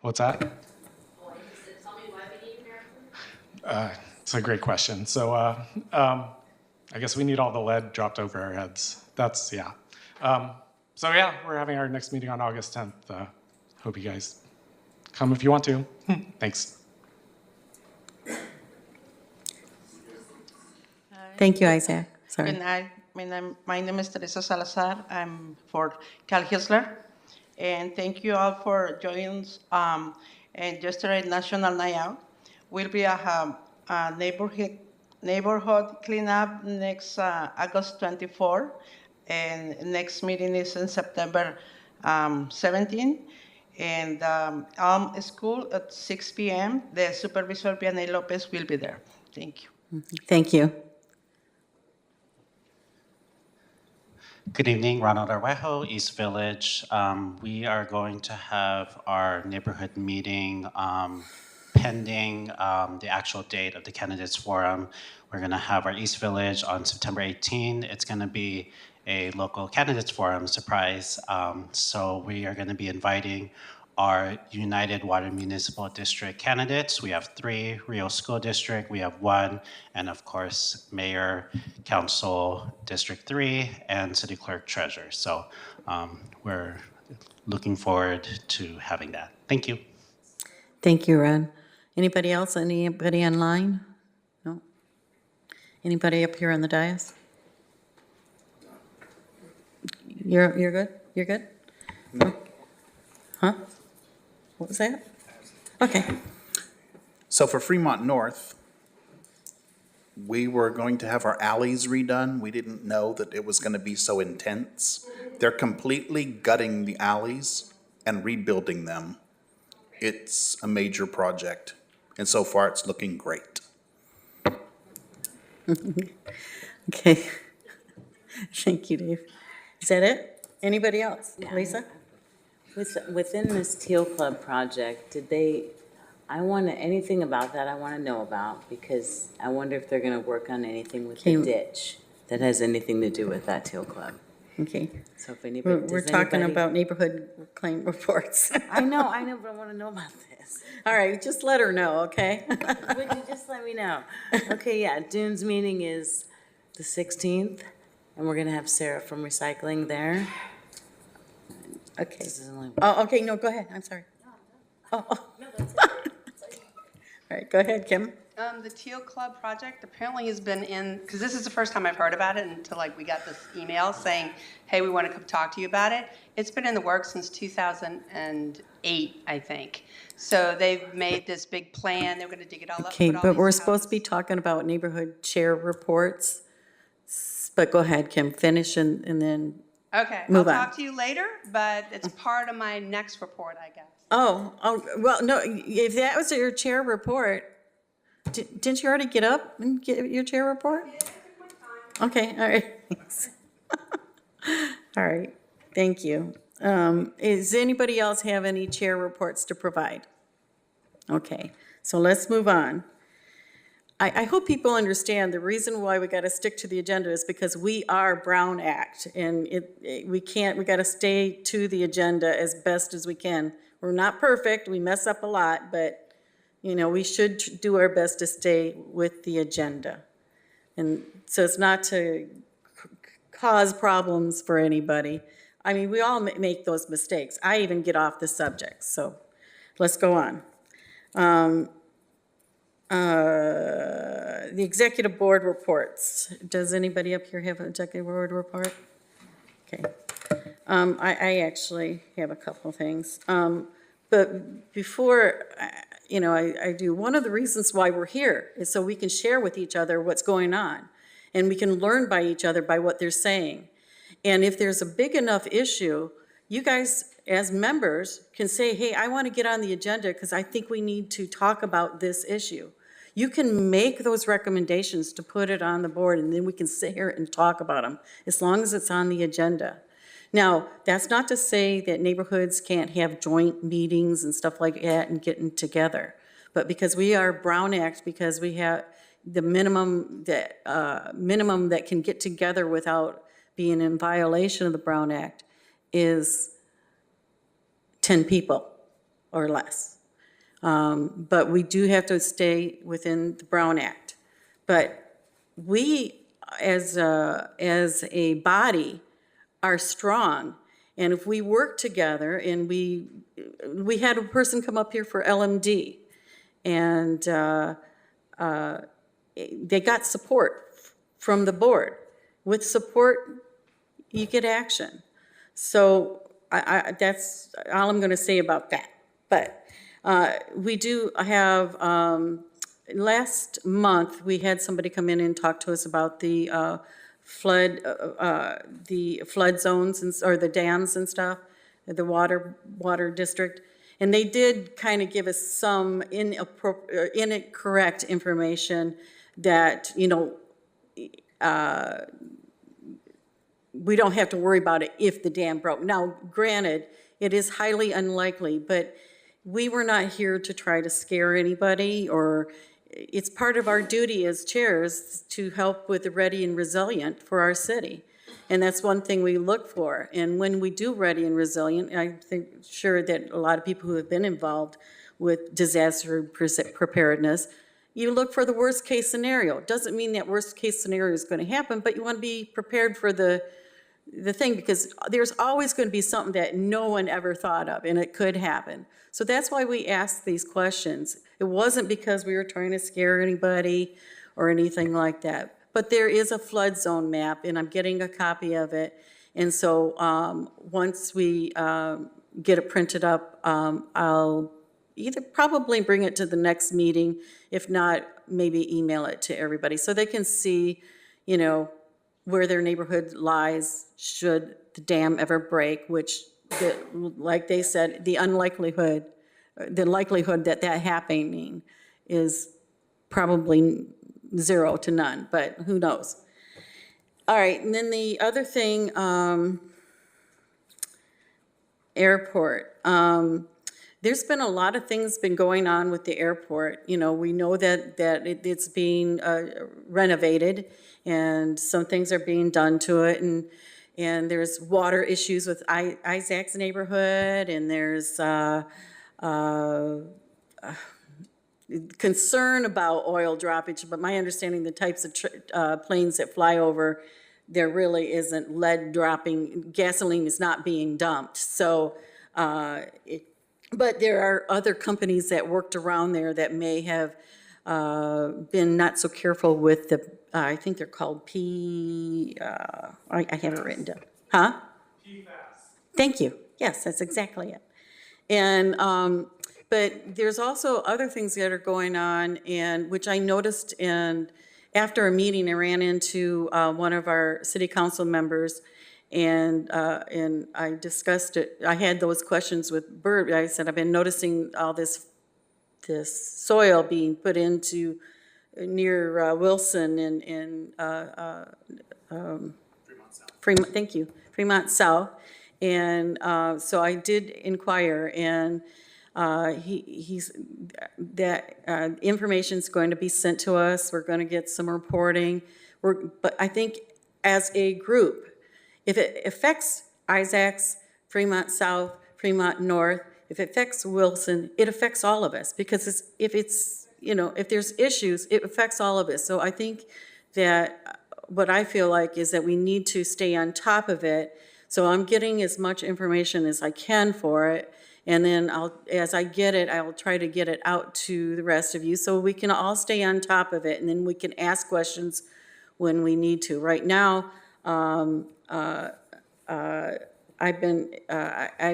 what's that? It's a great question. So I guess we need all the lead dropped over our heads. That's, yeah. So yeah, we're having our next meeting on August 10th. Hope you guys come if you want to. Thanks. Thank you, Isaac. Sorry. Good night. My name is Teresa Salazar. I'm for Cal Hisler. And thank you all for joining us. And yesterday, National Night Out will be a neighborhood cleanup next August 24. And next meeting is in September 17. And school at 6 p.m. The supervisor, Vianney Lopez, will be there. Thank you. Thank you. Good evening, Ronald Arwejo, East Village. We are going to have our neighborhood meeting pending the actual date of the candidates forum. We're going to have our East Village on September 18. It's going to be a local candidates forum surprise. So we are going to be inviting our United Water Municipal District candidates. We have 3, Rio School District, we have 1, and of course, Mayor, Council, District 3, and City Clerk Treasurer. So we're looking forward to having that. Thank you. Thank you, Ron. Anybody else? Anybody online? No? Anybody up here on the dais? You're good? You're good? No. Huh? What was that? Okay. So for Fremont North, we were going to have our alleys redone. We didn't know that it was going to be so intense. They're completely gutting the alleys and rebuilding them. It's a major project, and so far it's looking great. Okay. Thank you, Dave. Is that it? Anybody else? Lisa? Within this Teal Club project, anything about that I want to know about, because I wonder if they're going to work on anything with the ditch that has anything to do with that Teal Club. Okay. So if anybody, We're talking about neighborhood claim reports. I know, but I want to know about this. All right, just let her know, okay? Would you just let me know? Okay, yeah, Dune's meeting is the 16th, and we're going to have Sarah from Recycling there. Okay. Oh, okay, no, go ahead, I'm sorry. Oh. All right, go ahead, Kim. The Teal Club project apparently has been in, because this is the first time I've heard about it until we got this email saying, hey, we want to come talk to you about it. It's been in the works since 2008, I think. So they've made this big plan. They're going to dig it all up. Okay, but we're supposed to be talking about neighborhood chair reports. But go ahead, Kim, finish and then Okay, move I'll on. talk to you later, but it's part of my next report, I guess. Oh, well, no, if that was your chair report, didn't you already get up and get your chair report? Okay, all right. Thanks. All right, thank you. Does anybody else have any chair reports to provide? Okay, so let's move on. I hope people understand the reason why we got to stick to the agenda is because we are Brown Act, and we got to stay to the agenda as best as we can. We're not perfect, we mess up a lot, but we should do our best to stay with the agenda. And so it's not to cause problems for anybody. I mean, we all make those mistakes. I even get off the subject, so. let's go on. The executive board reports. Does anybody up here have an executive board report? Okay. I actually have a couple of things. But before, I do, one of the reasons why we're here is so we can share with each other what's going on. And we can learn by each other by what they're saying. And if there's a big enough issue, you guys, as members, can say, hey, I want to get on the agenda because I think we need to talk about this issue. You can make those recommendations to put it on the board, and then we can sit here and talk about them, as long as it's on the agenda. Now, that's not to say that neighborhoods can't have joint meetings and stuff like that and getting together. But because we are Brown Act, because we have the minimum that can get together without being in violation of the Brown Act is 10 people or less. But we do have to stay within the Brown Act. But we, as a body, are strong. And if we work together, and we had a person come up here for LMD, and they got support from the board. With support, you get action. So that's all I'm going to say about that. But we do have, last month, we had somebody come in and talk to us about the flood zones or the dams and stuff, the water district. And they did kind of give us some incorrect information that, we don't have to worry about it if the dam broke. Now, granted, it is highly unlikely, but we were not here to try to scare anybody, or it's part of our duty as chairs to help with the ready and resilient for our city. And that's one thing we look for. And when we do ready and resilient, I think sure that a lot of people who have been involved with disaster preparedness, you look for the worst case scenario. It doesn't mean that worst case scenario is going to happen, but you want to be prepared for the thing, because there's always going to be something that no one ever thought of, and it could happen. So that's why we asked these questions. It wasn't because we were trying to scare anybody or anything like that. But there is a flood zone map, and I'm getting a copy of it. And so once we get it printed up, I'll either probably bring it to the next meeting, if not, maybe email it to everybody so they can see, where their neighborhood lies should the dam ever break, which, like they said, the likelihood that happening is probably 0 to none, but who knows? All right, and then the other thing, airport. There's been a lot of things been going on with the airport. We know that it's being renovated, and some things are being done to it, and there's water issues with Isaac's neighborhood, and there's concern about oil droppage, but my understanding, the types of planes that fly over, there really isn't lead dropping, gasoline is not being dumped. So, but there are other companies that worked around there that may have been not so careful with the, I think they're called I have it written down. Huh? PFAS. Thank you. Yes, that's exactly it. And, but there's also other things that are going on, and which I noticed, and after a meeting, I ran into one of our city council members, and I discussed it. I had those questions with Bert. I said, I've been noticing all this soil being put into near Wilson and Fremont, thank you, Fremont South. And so I did inquire, and information's going to be sent to us. We're going to get some reporting. But I think as a group, if it affects Isaacs, Fremont South, Fremont North, if it affects Wilson, it affects all of us, because if there's issues, it affects all of us. So I think that what I feel like is that we need to stay on top of it So I'm getting as much information as I can for it. And then as I get it, I'll try to get it out to the rest of you so we can all stay on top of it. And then we can ask questions when we need to. Right now, I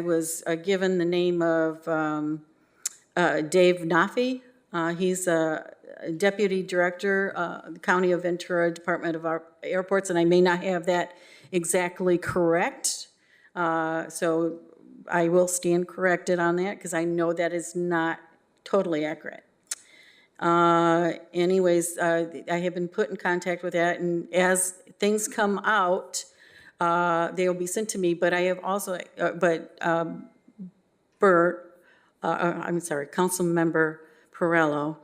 was given the name of Dave Nafi. He's a deputy director, the County of Ventura Department of Airports, and I may not have that exactly correct. So I will stand corrected on that because I know that is not totally accurate. Anyways, I have been put in contact with that, and as things come out, they will be sent to me, but I have also, Councilmember Perrello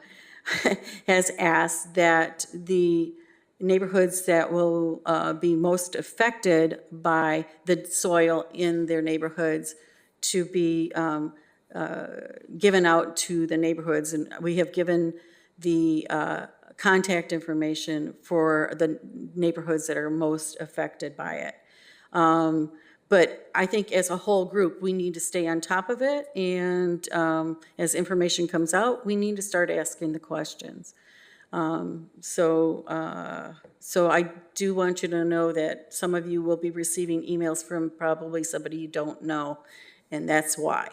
has asked that the neighborhoods that will be most affected by the soil in their neighborhoods to be given out to the neighborhoods. And we have given the contact information for the neighborhoods that are most affected by it. But I think as a whole group, we need to stay on top of it. And as information comes out, we need to start asking the questions. So I do want you to know that some of you will be receiving emails from probably somebody you don't know, and that's why.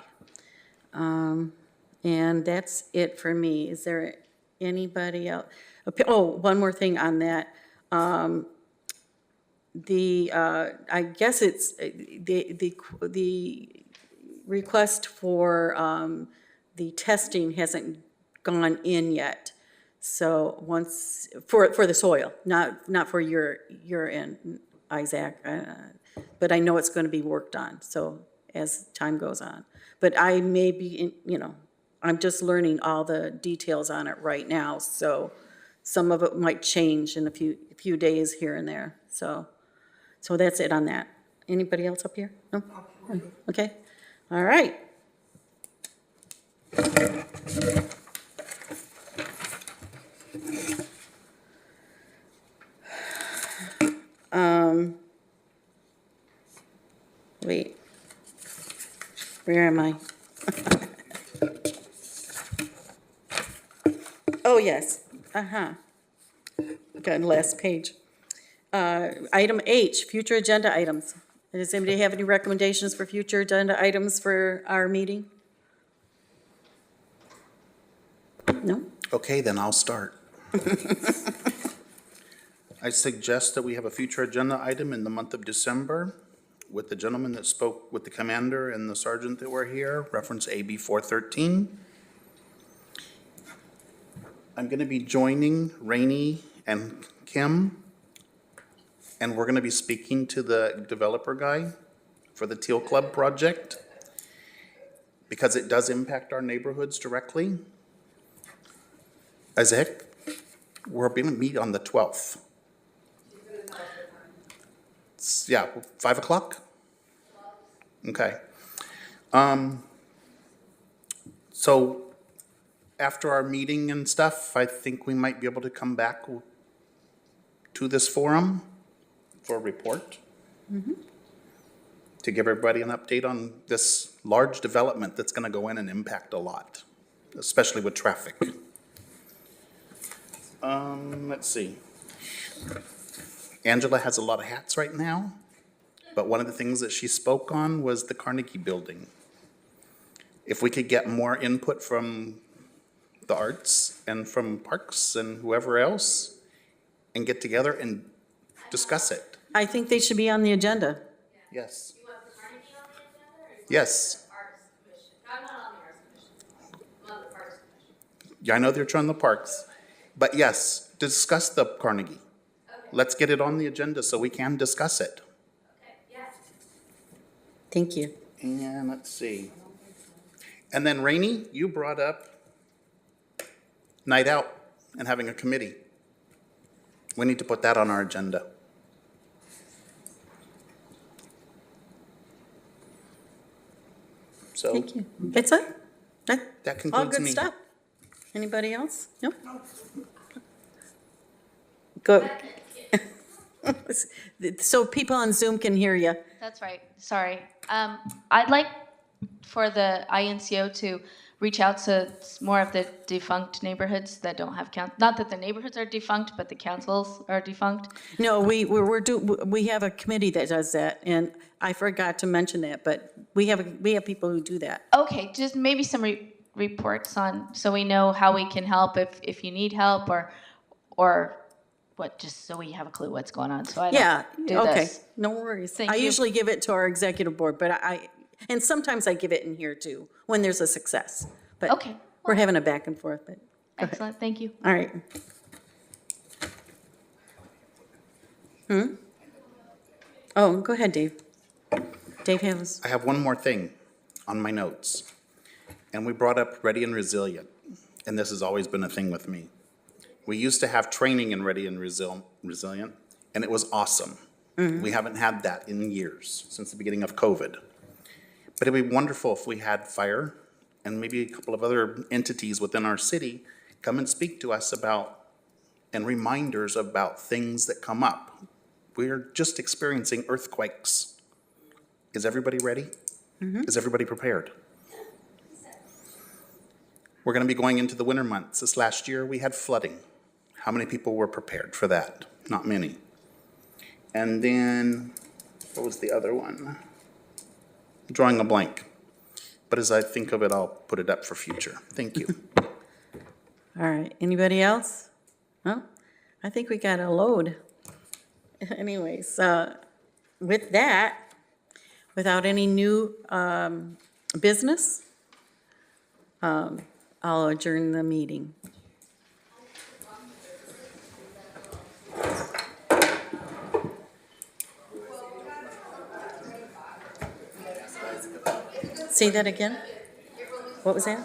And that's it for me. Is there anybody else? Oh, one more thing on that. I guess it's the request for the testing hasn't gone in yet. So once for the soil, not for your end, Isaac, but I know it's going to be worked on. So as time goes on, but I may be, I'm just learning all the details on it right now. So some of it might change in a few days here and there. So that's it on that. Anybody else up here? No? Okay. All right. Wait. Where am I? Oh, yes. Got the last page. Item H, future agenda items. Does anybody have any recommendations for future agenda items for our meeting? No? Okay, then I'll start. I suggest that we have a future agenda item in the month of December with the gentleman that spoke with the commander and the sergeant that were here, reference AB 413. I'm going to be joining Rainey and Kim, and we're going to be speaking to the developer guy for the Teal Club project because it does impact our neighborhoods directly. Isaac, we're going to meet on the 12th. Yeah, 5 o'clock? Okay. So after our meeting and stuff, I think we might be able to come back to this forum for a report to give everybody an update on this large development that's going to go in and impact a lot, especially with traffic. Let's see. Angela has a lot of hats right now, but one of the things that she spoke on was the Carnegie Building. If we could get more input from the arts and from parks and whoever else and get together and discuss it. I think they should be on the agenda. Yes. Yes. Yeah, I know they're trying the parks, but yes, discuss the Carnegie. Let's get it on the agenda so we can discuss it. Thank you. And let's see. And then Rainey, you brought up night out and having a committee. We need to put that on our agenda. So thank you. That's it? That concludes all good me. Stuff. Anybody else? No? Go. So people on Zoom can hear you. That's right, sorry. I'd like for the INCO to reach out to more of the defunct neighborhoods that don't have not that the neighborhoods are defunct, but the councils are defunct. No, we have a committee that does that, and I forgot to mention that, but we have people who do that. Okay, just maybe some reports on, so we know how we can help if you need help, or what, just so we have a clue what's going on, so I Yeah, don't do okay, this. no worries. Thank I you. usually give it to our executive board, but and sometimes I give it in here too, when there's a success. But Okay. we're having a back and forth, but, Excellent, thank you. all right. Oh, go ahead, Dave. Dave has. I have one more thing on my notes. And we brought up Ready and Resilient, and this has always been a thing with me. We used to have training in Ready and Resilient, and it was awesome. We haven't had that in years, since the beginning of COVID. But it'd be wonderful if we had fire and maybe a couple of other entities within our city come and speak to us about, and reminders about things that come up. We're just experiencing earthquakes. Is everybody ready? Is everybody prepared? We're going to be going into the winter months. This last year, we had flooding. How many people were prepared for that? Not many. And then, what was the other one? Drawing a blank. But as I think of it, I'll put it up for future. Thank you. All right, anybody else? No? I think we got a load. Anyways, with that, without any new business, I'll adjourn the meeting. Say that again? What was that?